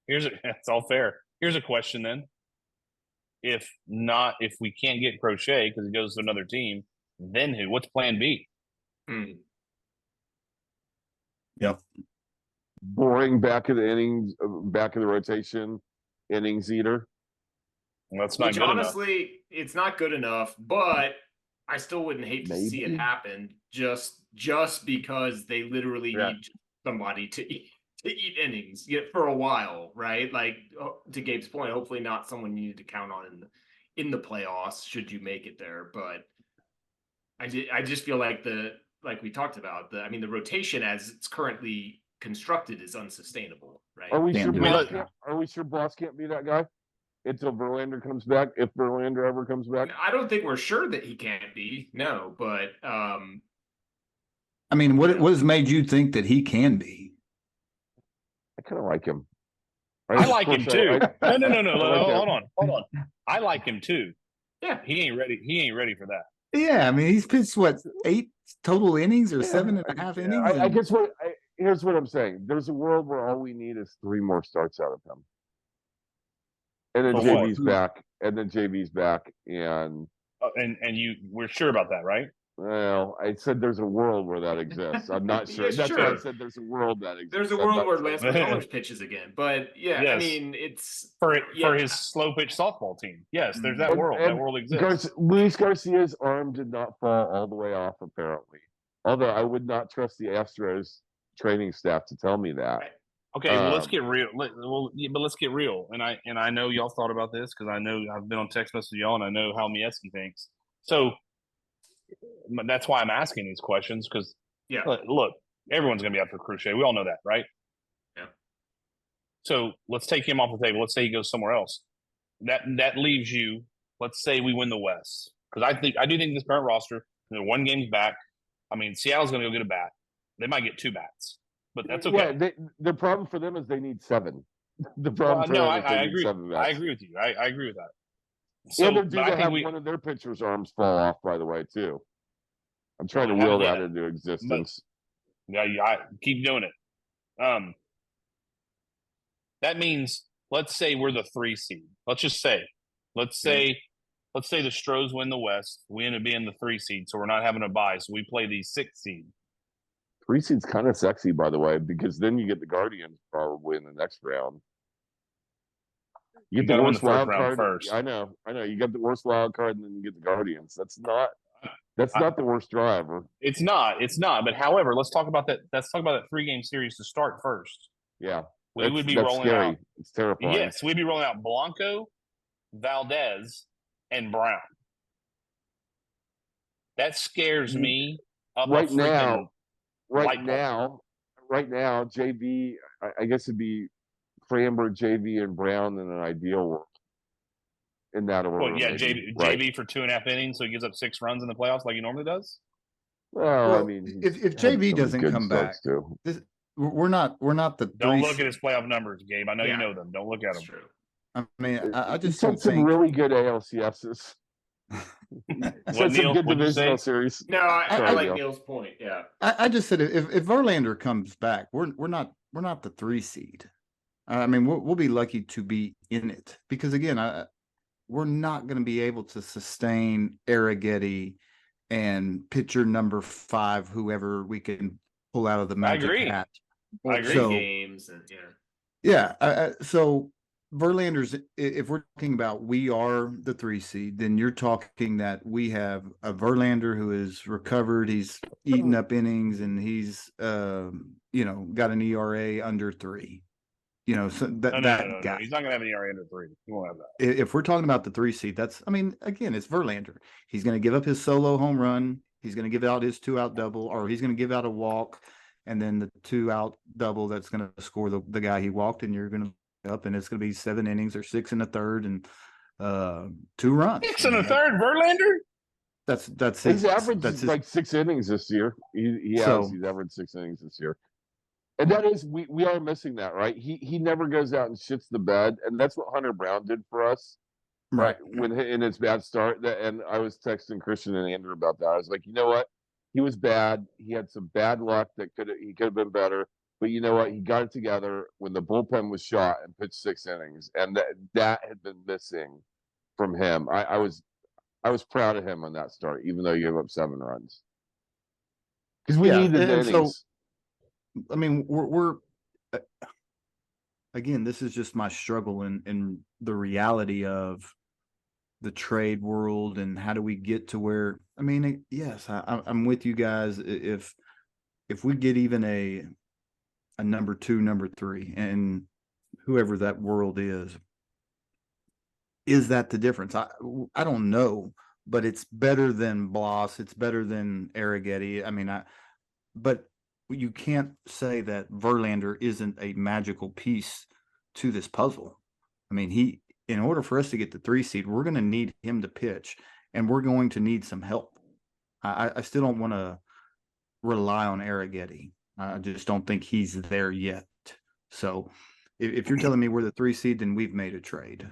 That's all fair. Here's a question then. If we can't get Crochet because he goes to another team, then who? What's plan B? Hmm. Yep. Boring back of the innings, back of the rotation, innings eater. That's not Which good enough. honestly, it's not good enough, but I still wouldn't hate to see it Maybe. happen just because they literally Yeah. need somebody to eat innings for a while, right? Like to Gabe's point, hopefully not someone you need to count on in the playoffs should you make it there. But I just feel like like we talked about the rotation as it's currently constructed is unsustainable, right? Are we Can't sure do Bloss it. can't? Are we sure Bloss can't be that guy until Verlander comes back? If Verlander ever comes back, I don't think we're sure that he can't be, no, but I mean, Yeah. what has made you think that he can be? I kind of like him. I like him too. No. I like Hold on. I like him too. yeah, He ain't ready. He ain't ready for that. Yeah, I mean, he's pitched what, 8 total innings or Yeah, 7.5 innings? I and- guess here's what I'm saying. There's a world where all we need is 3 more starts out of him, and then For what? JV's back, and We're sure about that, right? well, I said there's a world where that exists. I'm not sure. Yeah, That's why I sure. said there's a world that exists. there's a I'm world not where sure. Lance McCullers pitches again, but yeah, I Yes. mean, it's For yeah. his slow pitch softball team. Yes, there's that And- world. and That world exists. Luis Garcia's arm did not fall all the way off, apparently. Although I would not trust the Astros training staff to tell me that. Right. Okay, well, let's Um, get real. But let's get real. And I know y'all thought about this because I know I've been on text message with y'all, and I know how Mieski thinks. So that's why I'm asking these questions because Yeah. look, everyone's going to be after Crochet. We all know that, right? Yeah. So let's take him off the table. Let's say he goes somewhere else. That leaves you. Let's say we win the West because I do think this current roster, one game's back. I mean, Seattle's going to go get a bat. They might get 2 bats, but that's okay. Yeah, the problem for them is they need 7. The problem for no, them is they I need agree. 7 bats. I agree with you. I agree with that. So, And they're but due I to think have one of their pitchers' arms fall off, by the way, too. I'm trying to Well, will yeah. that into existence. Yeah, I keep doing it. That means let's say we're the 3 seed. Let's say the Stros win the West. We end up being the 3 seed, so we're not having a bye. So we play the 6 seed. 3 seed's kind of sexy, by the way, because then you get the Guardians probably in the next round. You get the gotta win worst the first wild round card first. I know. You get the worst wild card, and then you get the Guardians. That's not the worst driver. It's not. But however, let's talk about that. Let's talk about that 3-game series to start first. Yeah, We would be that's rolling scary. out. It's terrifying. Yes, we'd be rolling out Blanco, Valdez, and Brown. That scares me up Right a freaking Right light bulb. now, JV. I guess it'd be Framber, JV, and Brown in an ideal world. In that order. Well, yeah, maybe, right? JV for 2.5 innings, so he gives up 6 runs in the playoffs like he normally does. Well, I Well, mean, if he's had JV some doesn't good come starts, back, too. we're not the Don't 3 look at his playoff numbers, Gabe. I know Yeah. you know them. Don't look at That's them. true. I mean, I just He's don't had some think really good ALCSs. He's What, had some Neil? good What'd you divisional say? series. No, I Sorry, like Neil. Neil's point. Yeah. I just said if Verlander comes back, we're not the 3 seed. I mean, we'll be lucky to be in it because again, we're not going to be able to sustain Arrighetti and pitcher number 5, whoever we can pull out of the magic agree. hat. I agree. So- Games and So Verlander's, if we're talking about we are the 3 seed, then you're talking that we have a Verlander who is recovered, he's eaten up innings, and he's got an ERA under 3. So that No. guy. He's not going to have an ERA under 3. He won't have that. If we're talking about the 3 seed, again, it's Verlander. He's going to give up his solo home run. He's going to give out his 2-out double, or he's going to give out a walk, and then the 2-out double that's going to score the guy he walked, and you're going to up, and it's going to be 7 innings or 6 1/3 and 2 runs. 6 1/3, Verlander? That's He's his, averaged that's his, like 6 innings this year. He's averaged 6 innings this year. And that is, we are missing that, right? He never goes out and shits the bed, and that's what Hunter Brown did for us. right. When in his bad start, and I was texting Christian and Andrew about that. I was like, you know what? He was bad. He had some bad luck he could have been better. But you know what? He got it together when the bullpen was shot and pitched 6 innings, and that had been missing from him. I was proud of him on that start, even though he gave up 7 runs. because we need the and so innings. I mean, we're uh, again, this is just my struggle in the reality of the trade world and how do we get to where, I mean, yes, I'm with you guys. If we get even a number 2, number 3, and whoever that world is that the difference? I don't know, but it's better than Bloss. It's better than Arrighetti. I mean, but you can't say that Verlander isn't a magical piece to this puzzle. I mean, in order for us to get the 3 seed, we're going to need him to pitch, and we're going to need some help. I still don't want to rely on Arrighetti. I just don't think he's there yet. So if you're telling me we're the 3 seed, then we've made a trade.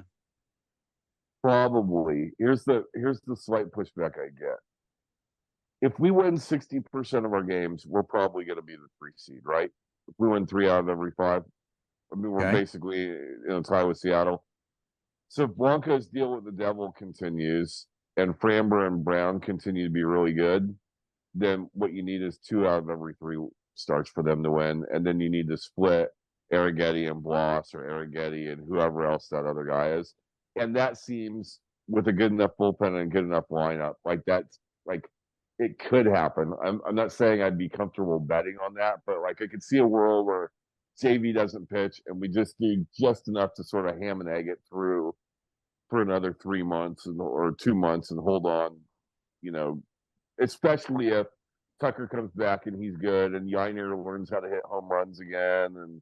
Probably. Here's the slight pushback I get. If we win 60% of our games, we're probably going to be the 3 seed, right? If we win 3 out of every 5, I mean, we're basically tie with Seattle. So if Blanco's deal with the devil continues and Framber and Brown continue to be really good, then what you need is 2 out of every 3 starts for them to win, and then you need to split Arrighetti and Bloss, or Arrighetti and whoever else that other guy is. And that seems, with a good enough bullpen and good enough lineup, like that's like it could happen. I'm not saying I'd be comfortable betting on that, but like I could see a world where JV doesn't pitch and we just need just enough to sort of ham and egg it through for another 3 months or 2 months and hold on, especially if Tucker comes back and he's good and Yainer learns how to hit home runs again and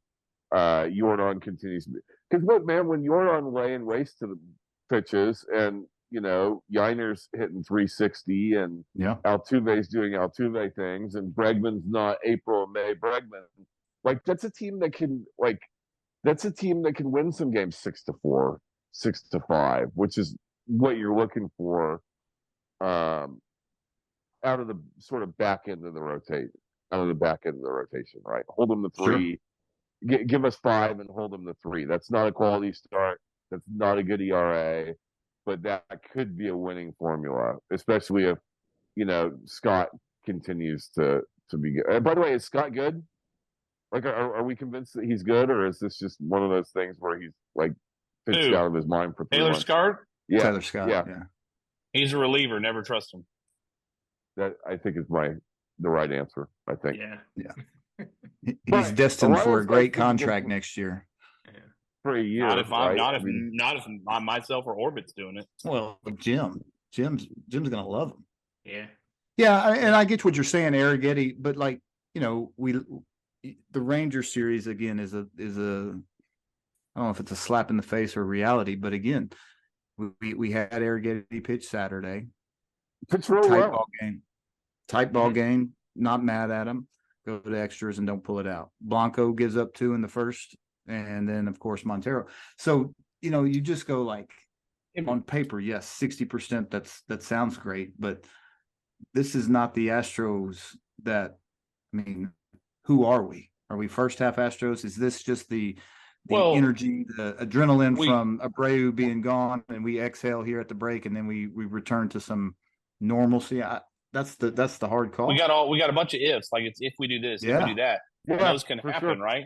Yordan continues to be. Because look, man, when Yordan laying waste to the pitches and Yainer's hitting 360 and Altuve's doing Altuve things and Bregman's not April and May Bregman, like that's a team that can win some games 6-4, 6-5, which is what you're looking for out of the sort of back end of the rotation, right? Hold them to 3. Sure. Give us 5 and hold them to 3. That's not a quality start. That's not a good ERA, but that could be a winning formula, especially if Scott continues to be good. And by the way, is Scott good? Like, are we convinced that he's good, or is this just one of those things where he's like pitched out of his mind for 3 Taylor months? Scott? Yeah, Taylor Scott. Yeah, he's a reliever. Never trust him. That I think is the right answer. I think. Yeah. He's destined for a great contract next year. For a year, not if right? not if myself or Orbit's doing it. Well, Jim's gonna love him. Yeah, and I get what you're saying, Arrighetti, but like the Ranger series again is a I don't know if it's a slap in the face or reality, but again, we had Arrighetti pitch Saturday. Pitch really well. Tight ball game. Not mad at him. Go to extras and don't pull it out. Blanco gives up 2 in the first, and then of course Montero. So you just go like on paper, yes, 60%. That sounds great, but this is not the Astros. Who are we? Are we first half Astros? Is this just the energy, the adrenaline from Abreu being gone, and we exhale here at the break, and then we return to some normalcy? That's the hard call. We got a bunch of ifs. Like it's if we do this, if we do that. Those can happen, sure. Right?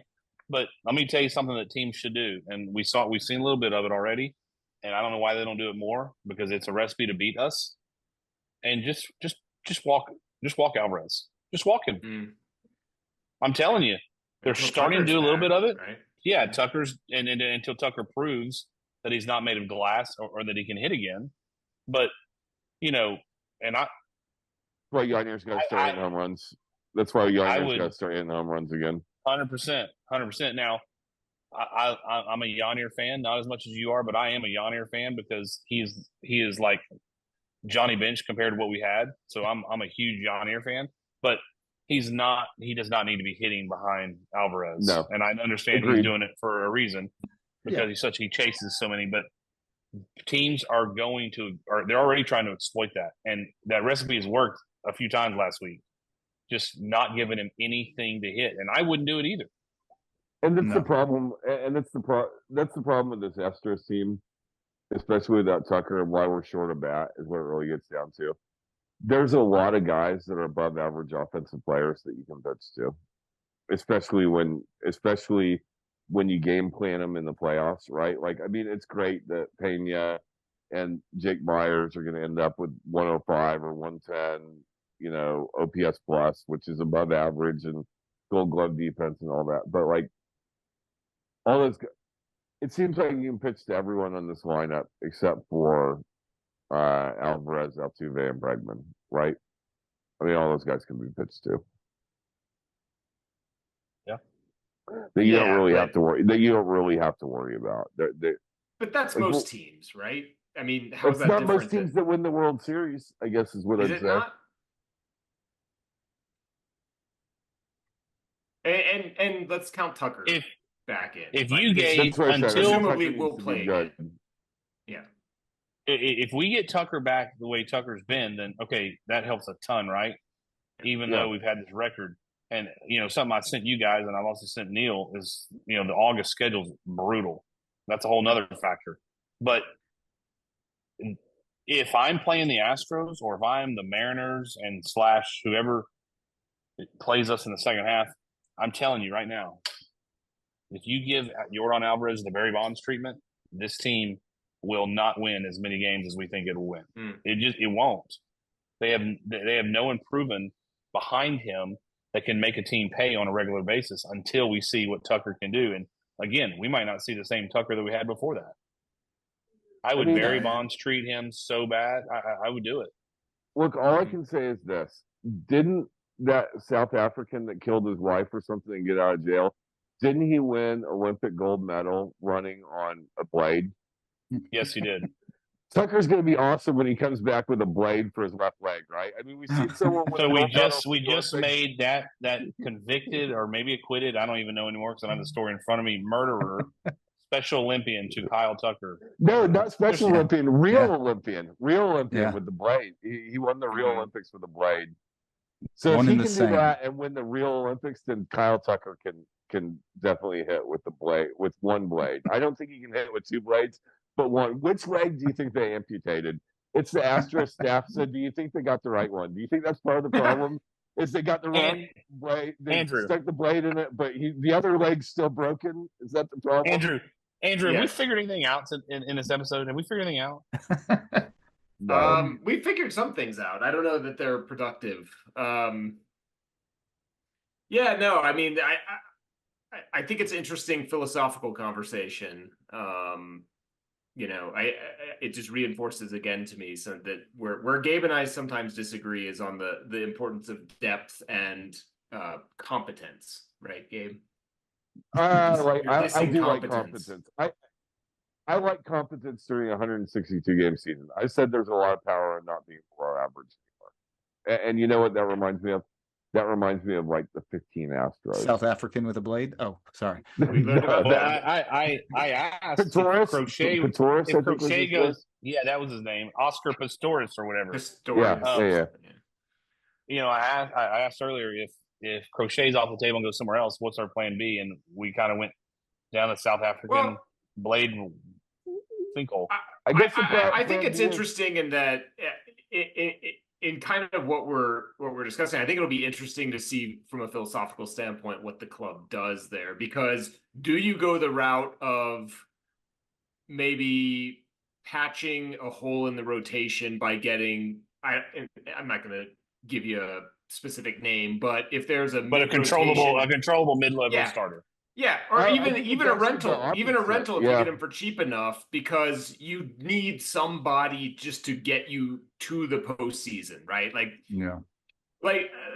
But let me tell you something that teams should do, and we've seen a little bit of it already, and I don't know why they don't do it more, because it's a recipe to beat us. And just walk Alvarez. Just walk him. Mm. I'm telling you, they're starting to do a little bit of it. Right? Yeah, Tucker's and until Tucker proves that he's not made of glass or that he can hit again. But and I. Well, Yainer's got to start hitting home runs. That's why Yainer's got to start hitting home runs again. 100%. Now, I'm a Yainer fan, not as much as you are, but I am a Yainer fan because he is like Johnny Bench compared to what we had. So I'm a huge Yainer fan, but he does not need to be hitting behind Alvarez. No. And I understand he's doing it for a reason because he chases so many, but teams they're already trying to exploit that. And that recipe has worked a few times last week, just not giving him anything to hit. And I wouldn't do it either. And that's the problem. And that's the problem with this Astros team, especially without Tucker, and why we're short of bat is what it really gets down to. there's a lot of guys that are above average offensive players that you can pitch to, especially when you game plan them in the playoffs, right? Like, I mean, it's great that Pena and Jake Myers are going to end up with 105 or 110, OPS plus, which is above average, and Gold Glove defense and all that. But like all those, it seems like you can pitch to everyone on this lineup except for Alvarez, Altuve, and Bregman, right? I mean, all those guys can be pitched to. Yeah. That you don't really have to worry. That you don't really have to worry about. But that's like, most teams, right? I mean, how's it's that not different? most teams that win the World Series, I guess, is what Is I'd it say. not? And let's count Tucker back in. If Like, you gave That's what I said. until presumably Tucker will needs to play be good. Yeah. if we get Tucker back the way Tucker's been, then okay, that helps a ton, right? Even though we've had this record, and something I sent you guys, and I've also sent Neil, is the August schedule's brutal. That's a whole nother factor. But if I'm playing the Astros, or if I'm the Mariners and / whoever plays us in the second half, I'm telling you right now, if you give Yordan Alvarez the Barry Bonds treatment, this team will not win as many games as we think it will win. It won't. They have no one proven behind him that can make a team pay on a regular basis until we see what Tucker can do. And again, we might not see the same Tucker that we had before that. I would Barry Bonds treat him so bad. I would do it. Look, all I can say is this: didn't that South African that killed his wife or something and get out of jail? Didn't he win Olympic gold medal running on a blade? Yes, he did. Tucker's going to be awesome when he comes back with a blade for his left leg, right? I mean, we've seen someone. So we just made that convicted or maybe acquitted. I don't even know anymore because I don't have the story in front of me. Murderer, Special Olympian to Kyle Tucker. No, not Special Olympian, real Olympian Yeah. with the blade. He won the Real Olympics with a blade. So One if he and the can same. do that and win the Real Olympics, then Kyle Tucker can definitely hit with the blade, with one blade. I don't think he can hit with two blades, but one. Which leg do you think they amputated? It's the Astros staff. So do you think they got the right one? Do you think that's part of the problem? Is they got the wrong blade? They Andrew. stuck the blade in it, but the other leg's still broken. Is that the problem? Andrew, have we Yes. figured anything out in this episode? Have we figured anything out? No. We figured some things out. I don't know that they're productive. Yeah, no, I mean, I think it's interesting philosophical conversation. It just reinforces again to me so that where Gabe and I sometimes disagree is on the importance of depth and competence, right, Gabe? I dissing do like competence. competence. I like competence during a 162 game season. I said there's a lot of power in not being below average anymore. And you know what that reminds me of? That reminds me of like the 15 Astros. South African with a blade. Oh, sorry. We learned about Well, that. I asked Pistorius? if Crochet. Pistorius, I If think was Crochet his goes, yeah, that was his name, Oscar Pistorius or whatever. Pistorius. Yeah. I asked earlier if Crochet's off the table and goes somewhere else, what's our plan B? And we kind of went down the South African blade sinkhole. I think it's interesting in that in kind of what we're discussing. I think it'll be interesting to see from a philosophical standpoint what the club does there, because do you go the route of maybe patching a hole in the rotation by getting I'm not going to give you a specific name, but if there's a controllable mid-level starter. Yeah, or even a rental, if you get him for cheap enough, because you need somebody just to get you to the postseason, right?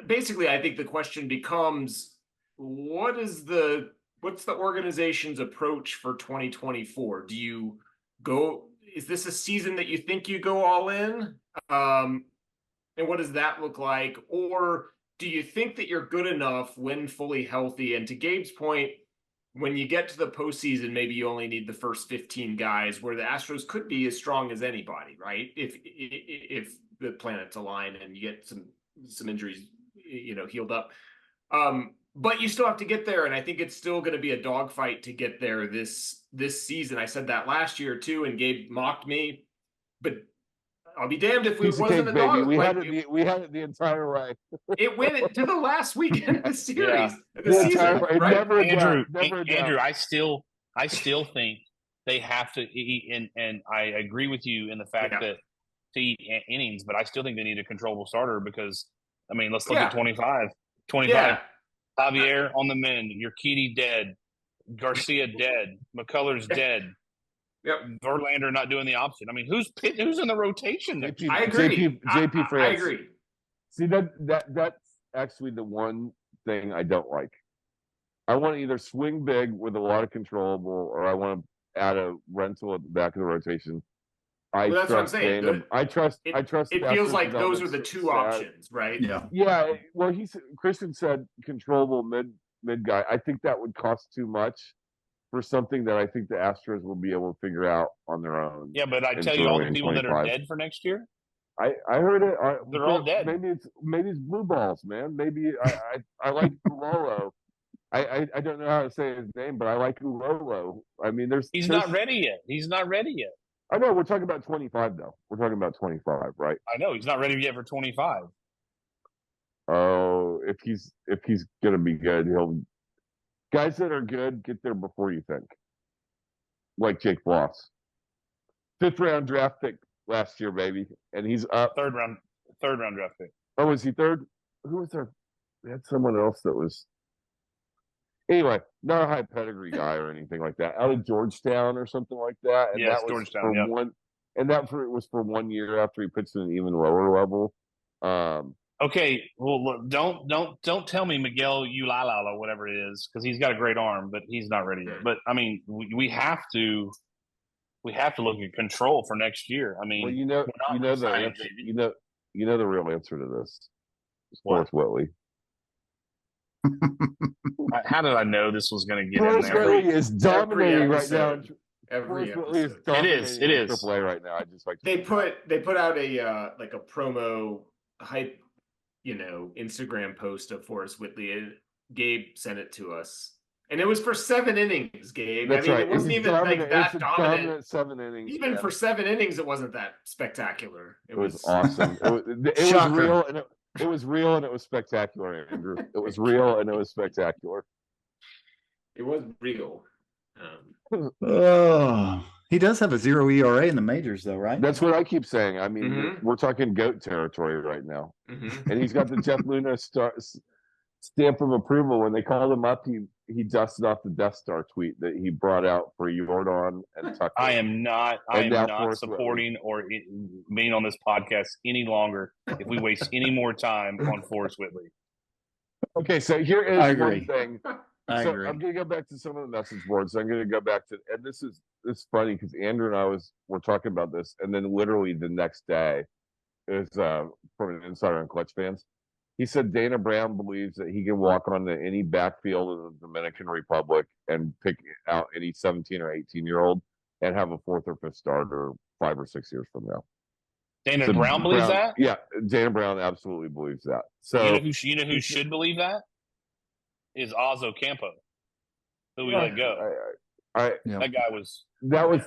Basically, I think the question becomes, what's the organization's approach for 2024? Do you is this a season that you think you go all in? And what does that look like? Or do you think that you're good enough when fully healthy? And to Gabe's point, when you get to the postseason, maybe you only need the first 15 guys, where the Astros could be as strong as anybody, right? If the planets align and you get some injuries, healed up. But you still have to get there, and I think it's still going to be a dogfight to get there this season. I said that last year too, and Gabe mocked me, but I'll be damned if it Piece of wasn't cake, a baby. dog. We Like, had it the entire way. it went to the last weekend of the series, the The season, entire way. right? Never a Andrew, doubt. Never a doubt. Andrew, I still think they have to eat, and I agree with you in the fact Yeah. that to eat innings, but I still think they need a controllable starter because, I mean, let's look Yeah. at 25. Yeah. Javier on the mend, Urquidy dead, Garcia dead, McCullers dead, Yep. Verlander not doing the option. I mean, who's in the rotation next year? I agree. JP I France. agree. See that's actually the one thing I don't like. I want to either swing big with a lot of controllable, or I want to add a rental at the back of the rotation. Well, that's what I'm saying. I trust. It feels like those are the two options, right? Yeah. Yeah. Well, Christian said controllable mid guy. I think that would cost too much for something that I think the Astros will be able to figure out on their own. Yeah, but I tell you, all the people that are dead for next year, I heard it. They're all dead. Maybe it's blue balls, man. Maybe I like Ulolo. I don't know how to say his name, but I like Ulolo. I mean, he's not ready yet. He's not ready yet. I know we're talking about 25 though. We're talking about 25, right? I know he's not ready yet for 25. Oh, if he's gonna be good, guys that are good get there before you think. Like Jake Bloss, 5th round draft pick last year, baby, and he's up. Third round draft pick. Oh, was he third? Who was there? We had someone else that was. Anyway, not a high pedigree guy or anything like that. Out of Georgetown or something like that. And Yes, that was Georgetown. For one, and it was for 1 year after he pitched at an even lower level. Okay, well, look, don't tell me Miguel Ulalala or whatever it is, because he's got a great arm, but he's not ready yet. But I mean, we have to look at control for next year. I mean, well, you know the answer, you know the real answer to this. Forrest Whitley. How did I know this was going to get in Forrest there? Whitley is dominating right now. Every Forrest Whitley is episode. dominating It is. AAA right now. I just like They put out a like a promo hype, Instagram post of Forrest Whitley. And Gabe sent it to us, and it was for 7 innings. Gabe, That's I mean, right. it wasn't even like that dominant. 7 innings. Even for 7 innings, it wasn't that spectacular. It was awesome. It was real, and it was real, and it was spectacular, Andrew. It was real, and it was spectacular. It was real. Oh, he does have a 0 ERA in the majors, though, right? That's what I keep saying. I mean, Mhm. we're talking GOAT territory right now, Mm-hmm. and he's got the Jeff Luna stamp of approval. When they called him up, he dusted off the Death Star tweet that he brought out for Jordan and Tucker. I am not supporting or being on this podcast any longer if we waste any more time on Forrest Whitley. Okay, so here is I agree. one thing. I So agree. I'm going to go back to some of the message boards. I'm going to go back to, and this is funny because Andrew and I were talking about this, and then literally the next day, is from an insider on Clutch Fans. He said Dana Brown believes that he can walk onto any backfield of the Dominican Republic and pick out any 17 or 18-year-old and have a 4th or 5th starter 5 or 6 years from now. Dana Brown believes that? Yeah, Dana Brown absolutely believes that. So you know who should believe that? Is Ozzo Campo, who we let go. That guy was unreal.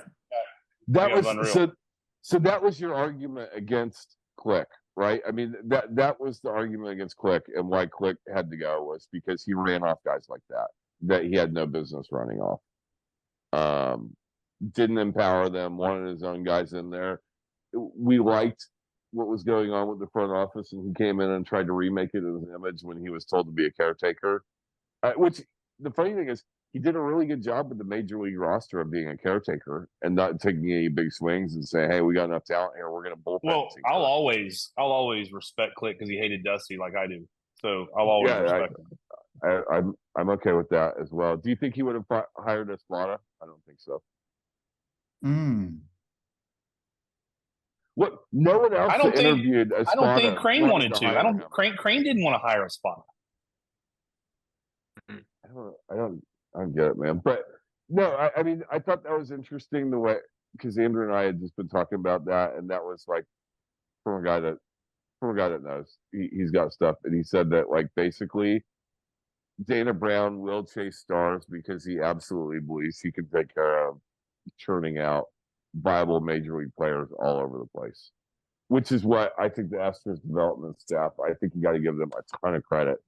So that was your argument against Click, right? I mean, that was the argument against Click, and why Click had to go was because he ran off guys like that he had no business running off. Didn't empower them, wanted his own guys in there. We liked what was going on with the front office, and he came in and tried to remake it in his image when he was told to be a caretaker. Which the funny thing is, he did a really good job with the major league roster of being a caretaker and not taking any big swings and saying, "Hey, we got enough talent here. We're going to bullpen." Well, I'll always respect Click because he hated Dusty like I do. So I'll always respect him. I'm okay with that as well. Do you think he would have hired Espada? I don't think so. What? No one else interviewed Espada. I don't think Crane wanted to. Crane didn't want to hire Espada. I don't get it, man. But no, I mean, I thought that was interesting the way, because Andrew and I had just been talking about that, and that was like from a guy that knows he's got stuff, and he said that like basically Dana Brown will chase stars because he absolutely believes he can take care of churning out viable major league players all over the place. which is what I think the Astros development staff, I think you got to give them a ton of credit,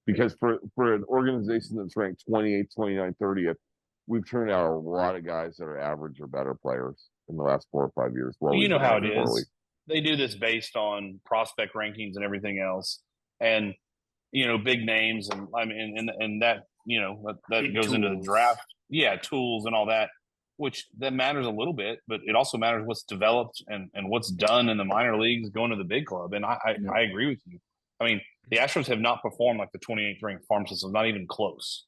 because for an organization that's ranked 28th, 29th, 30th, we've turned out a lot of guys that are average or better players in the last 4 or 5 years. Well, you know how it poorly. is. They do this based on prospect rankings and everything else, and big names, and I mean, and that that Big goes into the tools. draft. Yeah, tools and all that, which that matters a little bit, but it also matters what's developed and what's done in the minor leagues going to the big club. And I agree with you. I mean, the Astros have not performed like the 28th ranked farm system, not even close.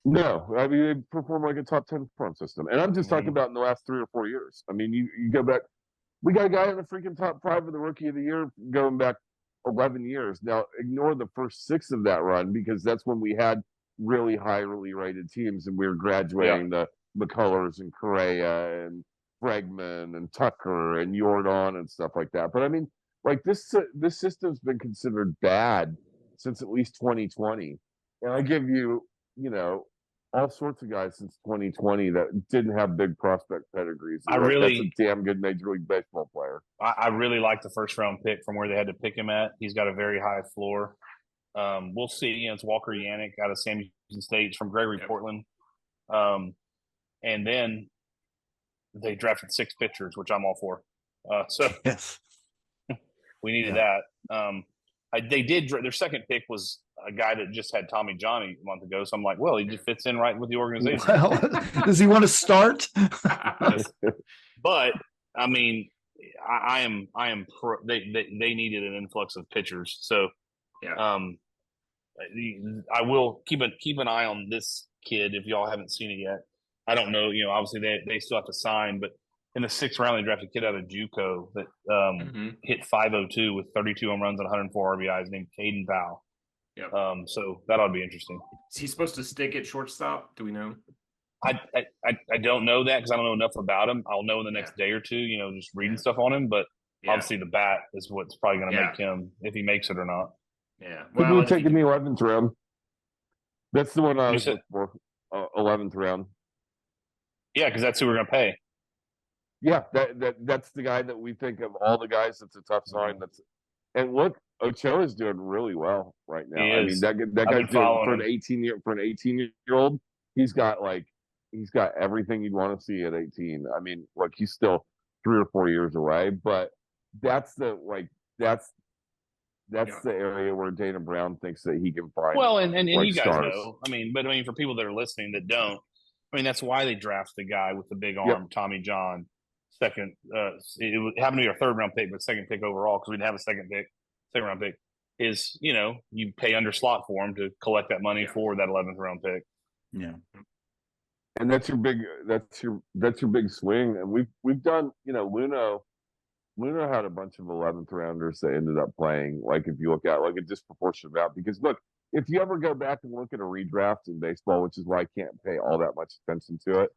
No, I mean, they perform like a top 10 farm system. And I'm just talking about in the last 3 or 4 years. I mean, you go back, we got a guy in the freaking top 5 of the rookie of the year going back 11 years. Now, ignore the first 6 of that run, because that's when we had really highly rated teams and we were graduating the McCullers and Correa and Bregman and Tucker and Jordan and stuff like that. But I mean, like this system's been considered bad since at least 2020. And I give you, all sorts of guys since 2020 that didn't have big prospect pedigrees. That's a damn good Major League Baseball player. I really like the first round pick from where they had to pick him at. He's got a very high floor. We'll see. It's Walker Yannick out of Sam Houston State from Gregory Portland. And then they drafted 6 pitchers, which I'm all for. So yes, we needed that. They did. Their second pick was a guy that just had Tommy John a month ago. So I'm like, well, he just fits in right with the organization. Well, does he want to start? But I mean, I am pro. They needed an influx of pitchers. So I will keep an eye on this kid if y'all haven't seen it yet. I don't know. Obviously they still have to sign, but in the 6th round they drafted a kid out of JUCO that hit .502 with 32 home runs and 104 RBIs, named Caden Powell. Yep. So that ought to be interesting. Is he supposed to stick at shortstop? Do we know? I don't know that because I don't know enough about him. I'll know in the next day or two, just reading stuff on him. But obviously the bat is what's probably going to make him, if he makes it or not. Yeah. Well, we take in the 11th round. That's the one I was looking for. 11th round. Yeah, because that's who we're going to pay. Yeah, that's the guy that we think of all the guys. That's a tough sign. And look, Ochoa is doing really well right now. I mean, that guy's doing for an 18-year-old. He's got everything you'd want to see at 18. I mean, look, he's still 3 or 4 years away, but that's the area where Dana Brown thinks that he can find. Well, and you guys stars. know. I mean, for people that are listening that don't, I mean, that's why they draft the guy with the big arm, Tommy John. Second, it happened to be our 3rd round pick, but 2nd pick overall because we didn't have a 2nd round pick. Is you pay under slot for him to collect that money for that 11th round pick. Yeah, and that's your big swing. And we've done Luno had a bunch of 11th rounders that ended up playing. Like if you look at like a disproportionate amount, because look, if you ever go back and look at a redraft in baseball, which is why I can't pay all that much attention to it.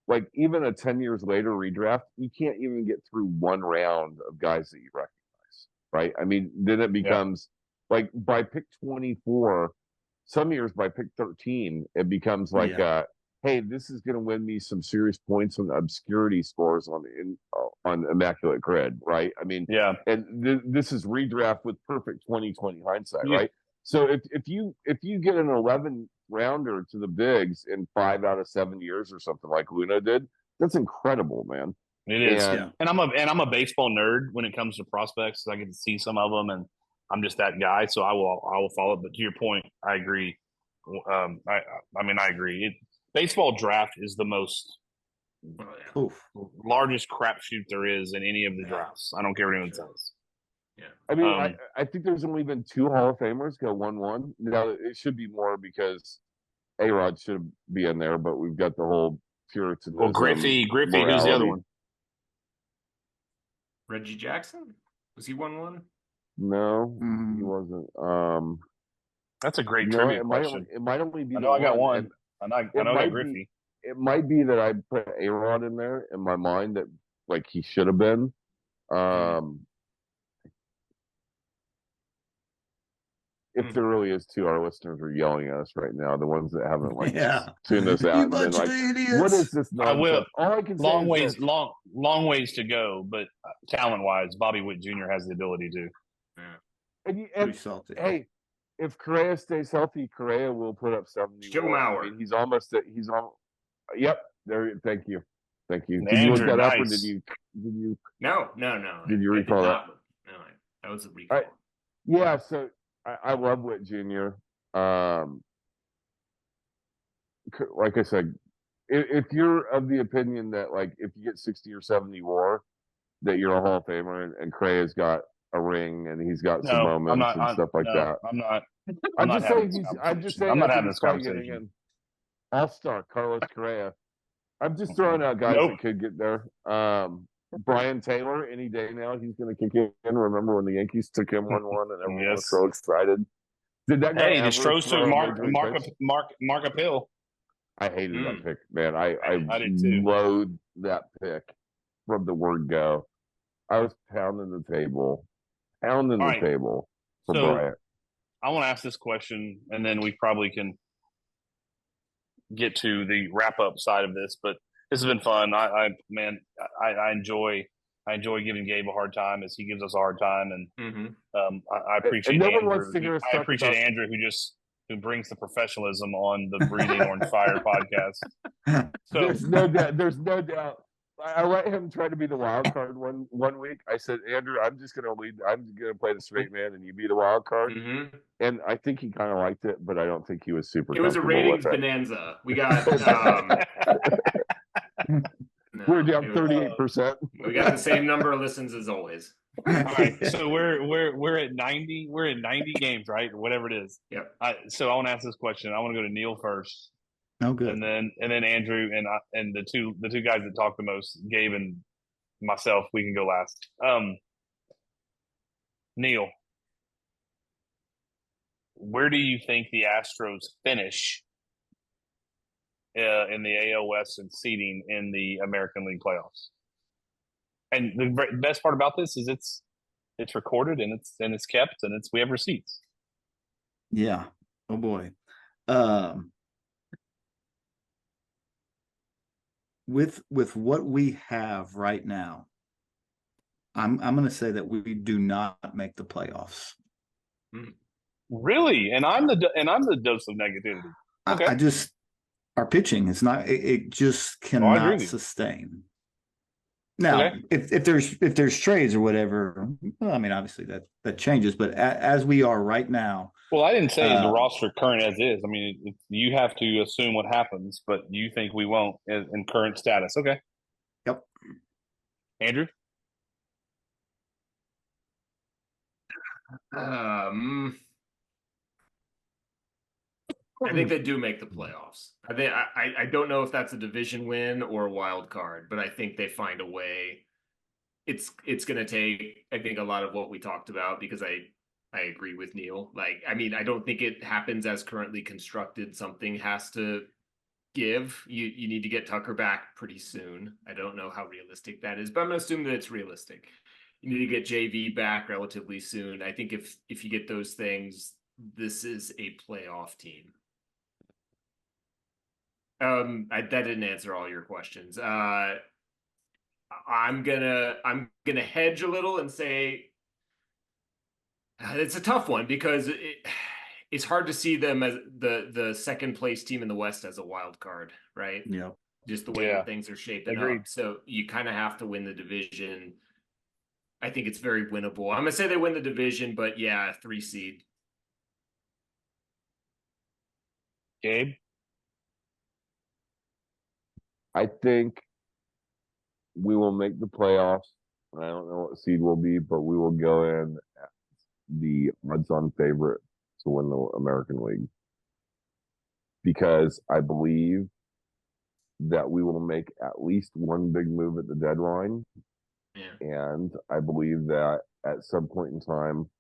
Like even a 10 years later redraft, you can't even get through 1 round of guys that you recognize, right? I mean, then it becomes like by pick 24, some years by pick 13, it becomes like, hey, this is going to win me some serious points on obscurity scores on Immaculate Grid, right? I mean, and this is redraft with perfect 20/20 hindsight, right? So if you get an 11 rounder to the bigs in 5 out of 7 years or something like Luno did, that's incredible, man. It is. And I'm a baseball nerd when it comes to prospects. I get to see some of them, and I'm just that guy. So I will follow it. But to your point, I agree. I agree. Baseball draft is the most largest crapshoot there is in any of the drafts. I don't care what anyone says. Yeah. I mean, I think there's only been 2 Hall of Famers go 1-1. Now it should be more because A-Rod should be in there, but we've got the whole Puritan. Well, Griffey, who's the other one? Reggie Jackson? Was he 1-1? No, he wasn't. That's a great trivia question. It might only be. I know I got one. I know I got Griffey. It might be that I put A-Rod in there in my mind that like he should have been. if there really is two, our listeners are yelling at us right now. The ones that haven't like Yeah. tuned us out You and been bunch of like, idiots. "What is this I will. nonsense?" All I can say is this. Long ways to go, but talent wise, Bobby Witt Jr. has the ability to. And Too salty. hey, if Correa stays healthy, Correa will put up 70. Joe Mauer. I mean, he's almost at. He's on. Yep. There. Thank you. Did you Andrew, look that up, or nice. did you? No. Did you recall that? No, that was a recall. Yeah. So I love Witt Jr. Like I said, if you're of the opinion that like if you get 60 or 70 WAR, that you're a Hall of Famer, and Correa's got a ring and he's got some moments and stuff like that. I'm not. I'm just saying I'm not having this getting conversation. in. All-star Carlos Correa. I'm just throwing out guys that could get there. Brian Taylor, any day now, he's going to kick in. Remember when the Yankees took him 1-1 and everyone was so excited? Did that guy ever Strohs took throw a major league pitch? Mark Appeal. I hated that pick, man. I did too. loathed that pick from the word go. I was pounding the table for Bryant. I want to ask this question, and then we probably can get to the wrap up side of this. But this has been fun. I enjoy giving Gabe a hard time as he gives us a hard time, and I appreciate Andrew. I appreciate Andrew who brings the professionalism on the Breathing Orange Fire podcast. So there's no doubt. I let him try to be the wild card one week. I said, Andrew, I'm just going to lead. I'm going to play the straight man, and you be the wild card. And I think he kind of liked it, but I don't think he was super. It was a ratings bonanza. We got. We're down 38%. We got the same number of listens as always. All right, so we're at 90. We're at 90 games, right, or whatever it is. Yep. So I want to ask this question. I want to go to Neil first. Oh, good. And then Andrew and the two guys that talk the most, Gabe and myself, we can go last. Neil, where do you think the Astros finish in the AL West and seeding in the American League playoffs? And the best part about this is it's recorded and it's kept and we have receipts. Yeah. Oh boy. With what we have right now, I'm going to say that we do not make the playoffs. Really? And I'm the dose of negativity. Okay. Our pitching is not. It just cannot sustain. Now, if there's trades or whatever, well, I mean, obviously that changes. But as we are right now. Well, I didn't say the roster current as is. I mean, you have to assume what happens, but you think we won't in current status. Okay. Yep. Andrew? I think they do make the playoffs. I don't know if that's a division win or a wild card, but I think they find a way. It's going to take, I think, a lot of what we talked about because I agree with Neil. Like, I mean, I don't think it happens as currently constructed. Something has to give. You need to get Tucker back pretty soon. I don't know how realistic that is, but I'm going to assume that it's realistic. You need to get JV back relatively soon. I think if you get those things, this is a playoff team. That didn't answer all your questions. I'm gonna hedge a little and say it's a tough one because it's hard to see them as the second place team in the West as a wild card, right? Yeah. Just the way that things are shaping up. So you kind of have to win the division. I think it's very winnable. I'm gonna say they win the division, but 3 seed. Gabe? I think we will make the playoffs. I don't know what seed will be, but we will go in as the odds-on favorite to win the American League. Because I believe that we will make at least one big move at the deadline. Yeah. And I believe that at some point in time,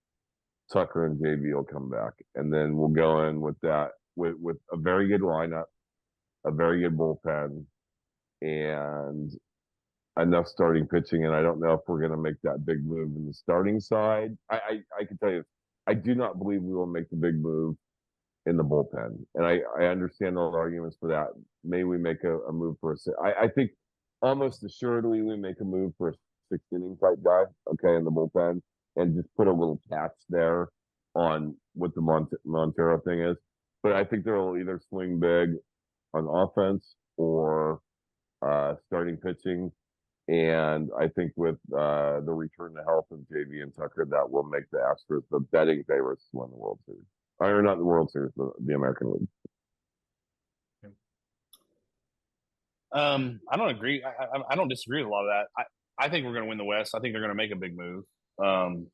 Tucker and JV will come back. And then we'll go in with that, with a very good lineup, a very good bullpen, and enough starting pitching. And I don't know if we're going to make that big move in the starting side. I can tell you, I do not believe we will make the big move in the bullpen. And I understand all the arguments for that. Maybe we make a move for I think almost assuredly we make a move for a 6th-inning type guy, okay, in the bullpen, and just put a little patch there on what the Montero thing is. But I think they'll either swing big on offense or starting pitching. And I think with the return to health of JV and Tucker, that will make the Astros the betting favorites to win the World Series. Or not the World Series, the American League. I don't agree. I don't disagree with a lot of that. I think we're going to win the West. I think they're going to make a big move.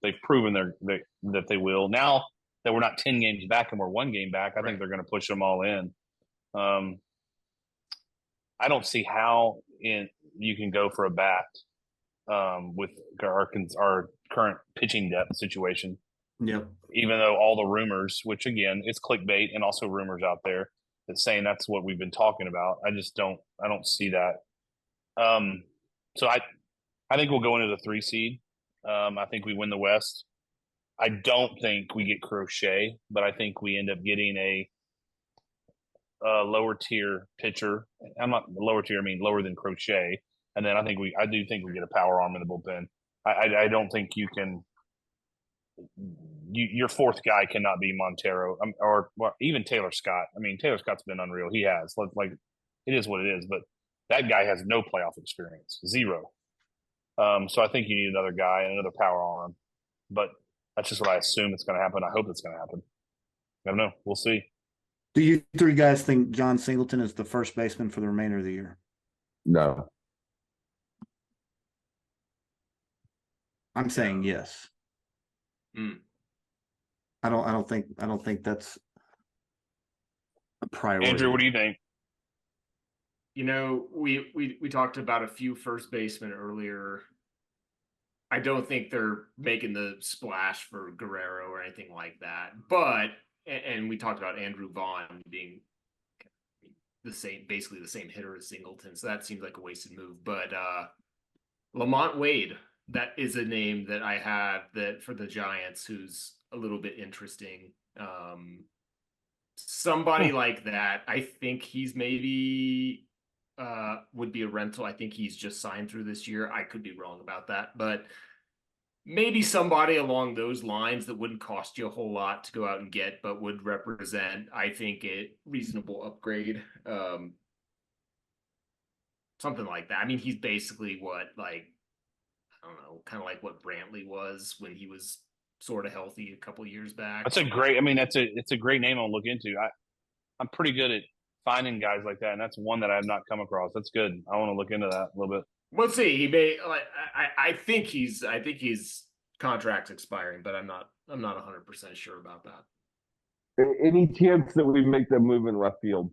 They've proven that they will. Now that we're not 10 games back and we're 1 game back, I think they're going to push them all in. I don't see how you can go for a bat with our current pitching depth situation. Yep. Even though all the rumors, which again, it's clickbait and also rumors out there that's saying that's what we've been talking about. I don't see that. So I think we'll go into the 3 seed. I think we win the West. I don't think we get Crochet, but I think we end up getting a lower tier pitcher. I'm not lower tier, I mean lower than Crochet. And then I do think we get a power arm in the bullpen. I don't think you can. Your 4th guy cannot be Montero or even Taylor Scott. I mean, Taylor Scott's been unreal. He has. Like, it is what it is. But that guy has no playoff experience, 0. So I think you need another guy and another power arm. But that's just what I assume it's going to happen. I hope it's going to happen. I don't know. We'll see. Do you 3 guys think John Singleton is the first baseman for the remainder of the year? No. I'm saying yes. I don't think that's a priority. Andrew, what do you think? You know, we talked about a few first basemen earlier. I don't think they're making the splash for Guerrero or anything like that. But and we talked about Andrew Vaughn being basically the same hitter as Singleton, so that seems like a wasted move. But Lamont Wade, that is a name that I have that for the Giants who's a little bit interesting. Somebody like that, I think he's maybe would be a rental. I think he's just signed through this year. I could be wrong about that, but maybe somebody along those lines that wouldn't cost you a whole lot to go out and get, but would represent, I think, a reasonable upgrade. Something like that. I mean, he's basically what, like, I don't know, kind of like what Brantley was when he was sort of healthy a couple years back. It's a great name I'll look into. I'm pretty good at finding guys like that, and that's one that I have not come across. That's good. I want to look into that a little bit. We'll see. He may. I think his contract's expiring, but I'm not 100% sure about that. Any chance that we make that move in left field?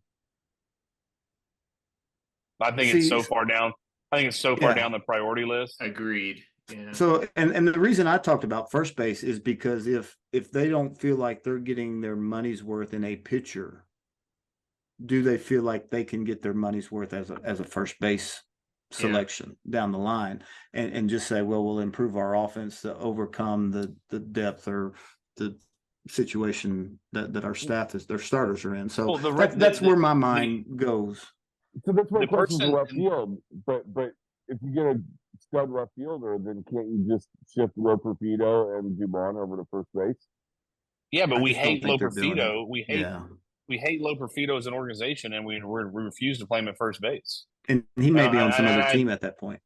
I think it's so far down. I think it's so far down the priority list. Agreed. Yeah. So, and the reason I talked about first base is because if they don't feel like they're getting their money's worth in a pitcher, do they feel like they can get their money's worth as a first base selection down the line and just say, well, we'll improve our offense to overcome the depth or the situation that our staff their starters are in. So that's where my mind goes. So that's my question for left field. But if you get a stud left fielder, then can't you just shift Loperfido and Dubon over to first base? Yeah, but we hate Loperfido. We hate Loperfido as an organization, and we refuse to play him at first base. And he may be on some other team at that point.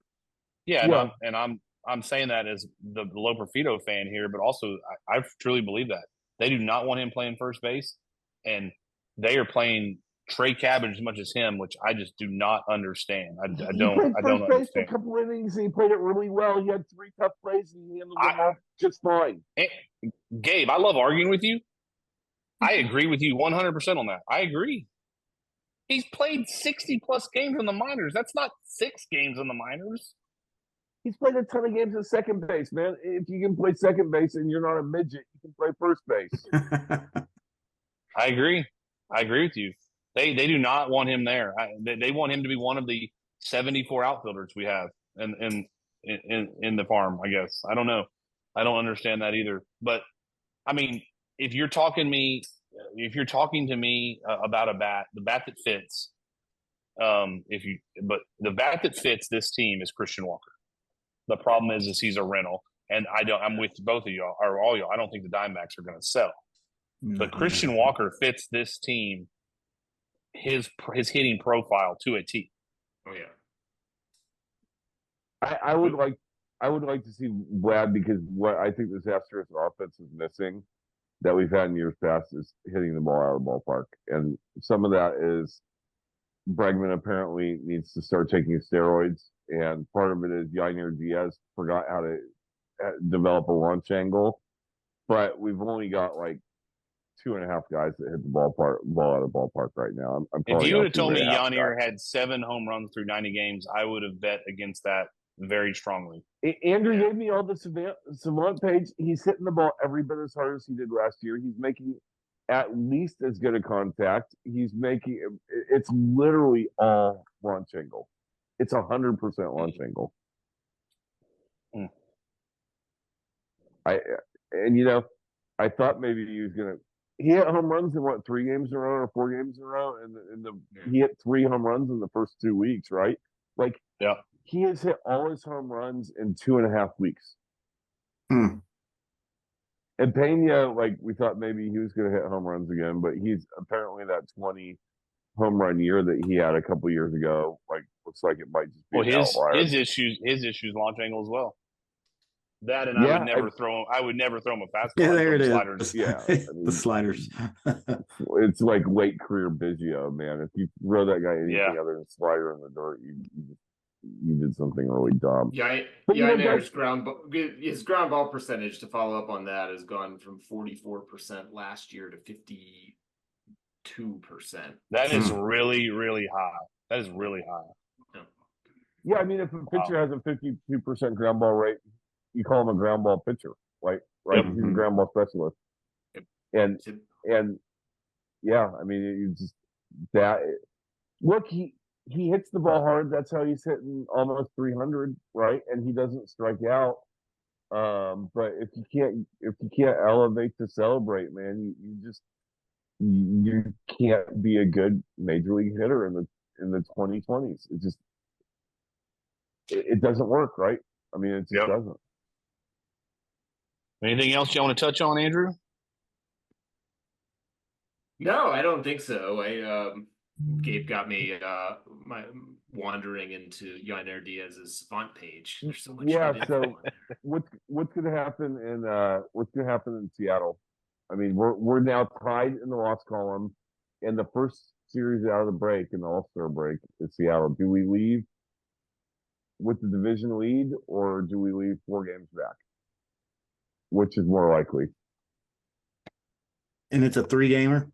Yeah, and I'm saying that as the Loperfido fan here, but also I truly believe that they do not want him playing first base, and they are playing Trey Cabbage as much as him, which I just do not understand. I don't understand. For a couple innings, and he played it really well. He had 3 tough plays, and he handled them off just fine. Gabe, I love arguing with you. I agree with you 100% on that. I agree. He's played 60-plus games in the minors. That's not 6 games in the minors. He's played a ton of games at second base, man. If you can play second base and you're not a midget, you can play first base. I agree. I agree with you. They do not want him there. They want him to be one of the 74 outfielders we have in the farm, I guess. I don't know. I don't understand that either. But I mean, if you're talking to me about a bat, the bat that fits, but the bat that fits this team is Christian Walker. The problem is he's a rental, and I'm with both of y'all or all y'all. I don't think the Diamondbacks are going to sell, but Christian Walker fits this team, his hitting profile to a T. Oh yeah. I would like to see Vlad, because what I think this Astros offense is missing that we've had in years past is hitting the ball out of the ballpark, and some of that is Bregman apparently needs to start taking steroids, and part of it is Yainer Diaz forgot how to develop a launch angle, but we've only got like 2.5 guys that hit the ball out of the ballpark right now. I'm if you would have told me 2.5 Yainer guys. had 7 home runs through 90 games, I would have bet against that very strongly. Andrew gave me all the Savant page. He's hitting the ball every bit as hard as he did last year. He's making at least as good a contact. It's literally all launch angle. It's 100% launch angle. Mm. I thought maybe he was gonna. He hit home runs in 3 games in a row or 4 games in a row, and he hit 3 home runs in the first 2 weeks, right? Like, yeah, he has hit all his home runs in 2.5 weeks. Hmm. And Pena, like, we thought maybe he was going to hit home runs again, but he's apparently that 20 home run year that he had a couple years ago. Like, looks like it might just be an outlier. his issues launch angle as well. That, and I would never throw him a fastball. Yeah, there it is. Sliders. Yeah, the sliders. It's like late career Biggio, man. If you throw that guy anything other than slider in the dirt, you did something really dumb. Yainer's his ground ball percentage, to follow up on that, has gone from 44% last year to 52%. That is really, really high. That is really high. Yeah, I mean, if a pitcher has a 52% ground ball rate, you call him a ground ball pitcher, right? Yep. He's a ground ball specialist. And yeah, I mean, you just that. Look, he hits the ball hard. That's how he's hitting almost 300, right? And he doesn't strike out. But if you can't elevate to celebrate, man, you can't be a good major league hitter in the 2020s. It doesn't work, right? I mean, it just doesn't. Anything else you want to touch on, Andrew? No, I don't think so. Gabe got me wandering into Yainer Diaz's Savant page. There's so much. So what's going to happen in Seattle? I mean, we're now tied in the loss column, and the first series out of the break in the All-Star break is Seattle. Do we leave with the division lead, or do we leave 4 games back? Which is more likely? And it's a 3-gamer?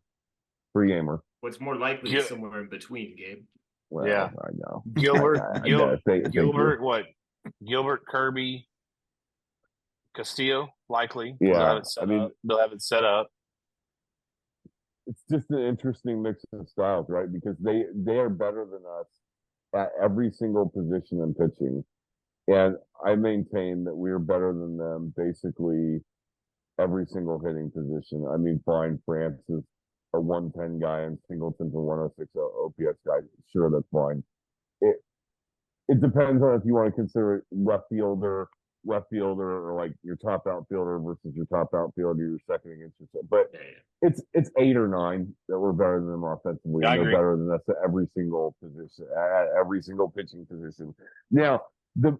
3-gamer. What's more likely is somewhere in between, Gabe. Well, yeah, I know. Gilbert, what? Gilbert, Kirby, Castillo, likely. Yeah, they'll have it set up. It's just an interesting mix of styles, right? Because they are better than us at every single position in pitching. And I maintain that we're better than them basically every single hitting position. I mean, fine, France is a 110 guy and Singleton's a 106 OPS guy. Sure, that's fine. It depends on if you want to consider left fielder, or like your top outfielder versus your top outfielder, your second against yourself. But it's 8 or 9 that we're better than them offensively. I and agree. They're better than us at every single position, at every single pitching position. Now,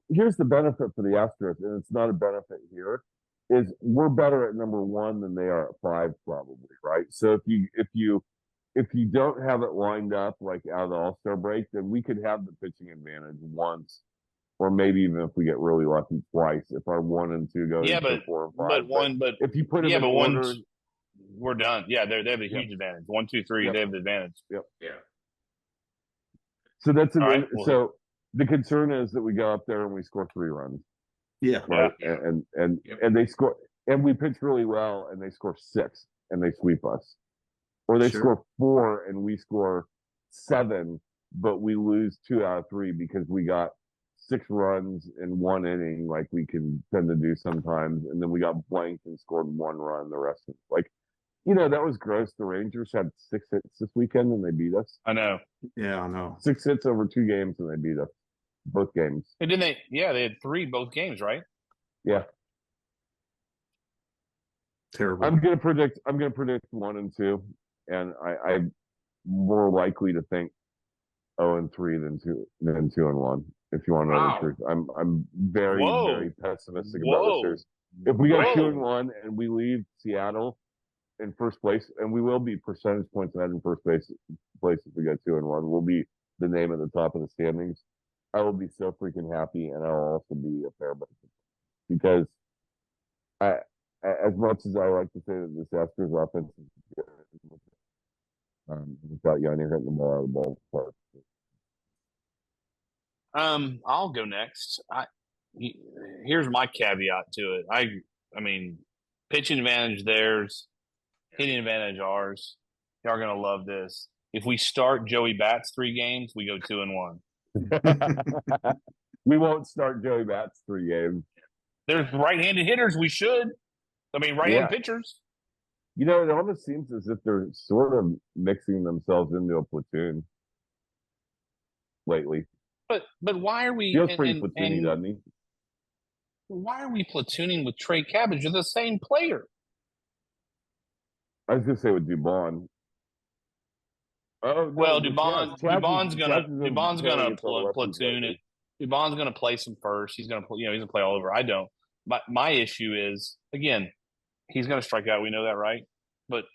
here's the benefit for the Astros, and it's not a benefit here, is we're better at number 1 than they are at 5, probably, right? So if you don't have it lined up like out of the All-Star break, then we could have the pitching advantage once, or maybe even if we get really lucky twice, if our 1 and 2 go to 4 and 5. But if you put them in order, we're done. Yeah, they have a huge advantage. 1, 2, 3, they have the advantage. Yep. Yeah. So that's right, so the concern is that we go up there and we score 3 runs. Yeah. Right. Yeah. And they score, and we pitch really well, and they score 6 and they sweep us. Or they score 4 and we score 7, but we lose 2 out of 3 because we got 6 runs in 1 inning, like we can tend to do sometimes, and then we got blanked and scored 1 run the rest of like, that was gross. The Rangers had 6 hits this weekend and they beat us. I know. Yeah, I know. 6 hits over 2 games and they beat us both games. And didn't they? Yeah, they had 3 both games, right? Yeah. Terrible. I'm gonna predict 1 and 2, and I'm more likely to think 0-3 than 2 and 1. If you want to know Wow. the truth, I'm very Whoa. very pessimistic about this Whoa. series. If we go Whoa. 2-1 and we leave Seattle in first place, and we will be percentage points ahead in first place if we go 2-1, we'll be the name at the top of the standings. I will be so freaking happy, and I'll also be a fair bet because as much as I like to say that this Astros offense is good, without Yanni hitting the ball out of the ballpark. I'll go next. Here's my caveat to it. I mean, pitching advantage theirs, hitting advantage ours. Y'all are gonna love this. If we start Joey Bats 3 games, we go 2-1. We won't start Joey Bats 3 games. There's right-handed hitters. We should. I mean, right-handed pitchers. It almost seems as if they're sort of mixing themselves into a platoon lately. But why are we? Feels pretty platoony, doesn't he? Why are we platooning with Trey Cabbage? They're the same player. I was gonna say with Dubon. Oh Well, no, Dubon's gonna platoon it. lately. Dubon's gonna place him first. He's gonna he's gonna play all over. I don't. My issue is, again, he's gonna strike out. We know that, right? But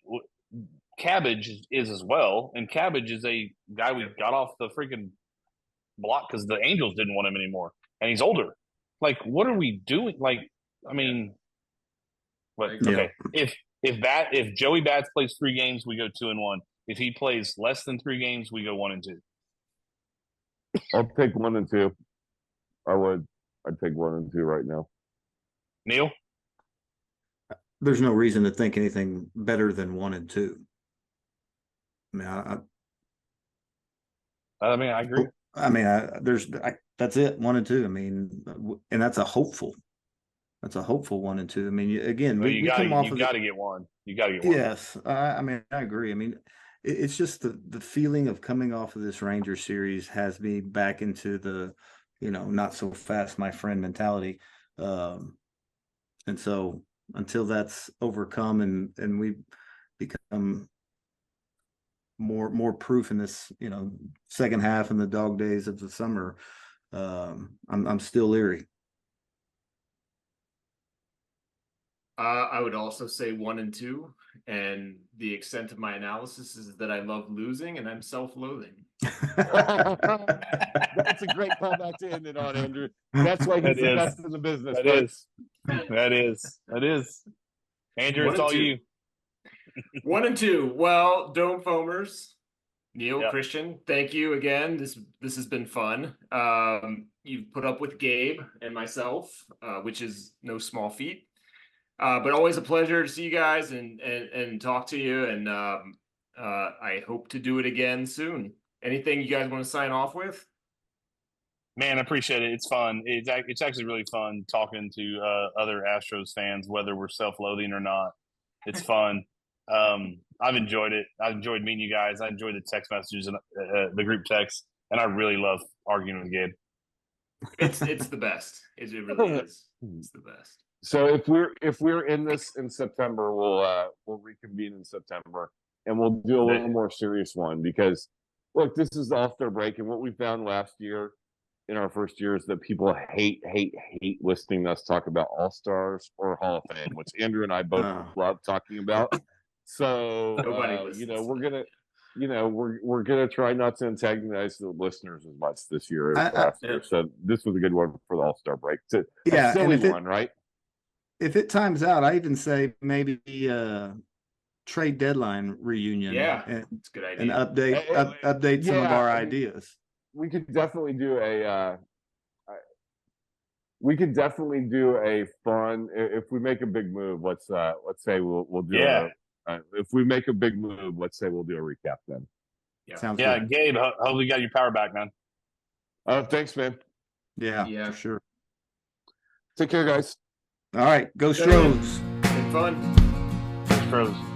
Cabbage is as well, and Cabbage is a guy we got off the freaking block because the Angels didn't want him anymore, and he's older. Like, what are we doing? Like, I mean, but okay, if Joey Bats plays 3 games, we go 2-1. If he plays less than 3 games, we go 1-2. I'll take 1 and 2. I'd take 1 and 2 right now. Neil? There's no reason to think anything better than 1 and 2. I mean, I agree. I mean, that's it. 1 and 2. I mean, and that's a hopeful 1 and 2. I mean, again, Well, we you come off got of to get one. You got to get one. Yes, I mean, I agree. I mean, it's just the feeling of coming off of this Ranger series has me back into the, not so fast, my friend mentality. And so until that's overcome and we become more proof in this, second half and the dog days of the summer, I'm still leery. I would also say 1 and 2, and the extent of my analysis is that I love losing and I'm self-loathing. That's a great callback to end it on, Andrew. That's why he's the best in the business. That is. Andrew, it's all you. 1 and 2. Well, Dome Foamers, Neil, Christian, thank you again. This has been fun. You've put up with Gabe and myself, which is no small feat. But always a pleasure to see you guys and talk to you. And I hope to do it again soon. Anything you guys want to sign off with? Man, I appreciate it. It's fun. It's actually really fun talking to other Astros fans, whether we're self-loathing or not. It's fun. I've enjoyed it. I've enjoyed meeting you guys. I enjoyed the text messages and the group text, and I really love arguing with Gabe. It's the best. It really is. It's the best. So if we're in this in September, we'll reconvene in September, and we'll do a little more serious one because look, this is off their break, and what we found last year in our first year is that people hate listening to us talk about All-Stars or Hall of Fame, which Andrew and I both love talking about. So we're gonna try not to antagonize the listeners as much this year as last year. So this was a good one for the All-Star break. It's a silly one, right? If it times out, I even say maybe trade deadline reunion. Yeah, and, it's a good idea. And update some of our ideas. We could definitely do a. We could definitely do a fun. If we make a big move, let's say we'll do. If we make a big move, let's say we'll do a recap then. Sounds good. Gabe. Hopefully, you got your power back, man. Thanks, man. Yeah, Yeah. for sure. Take care, guys. All right, go Gentlemen. Stros. Been fun. Astros.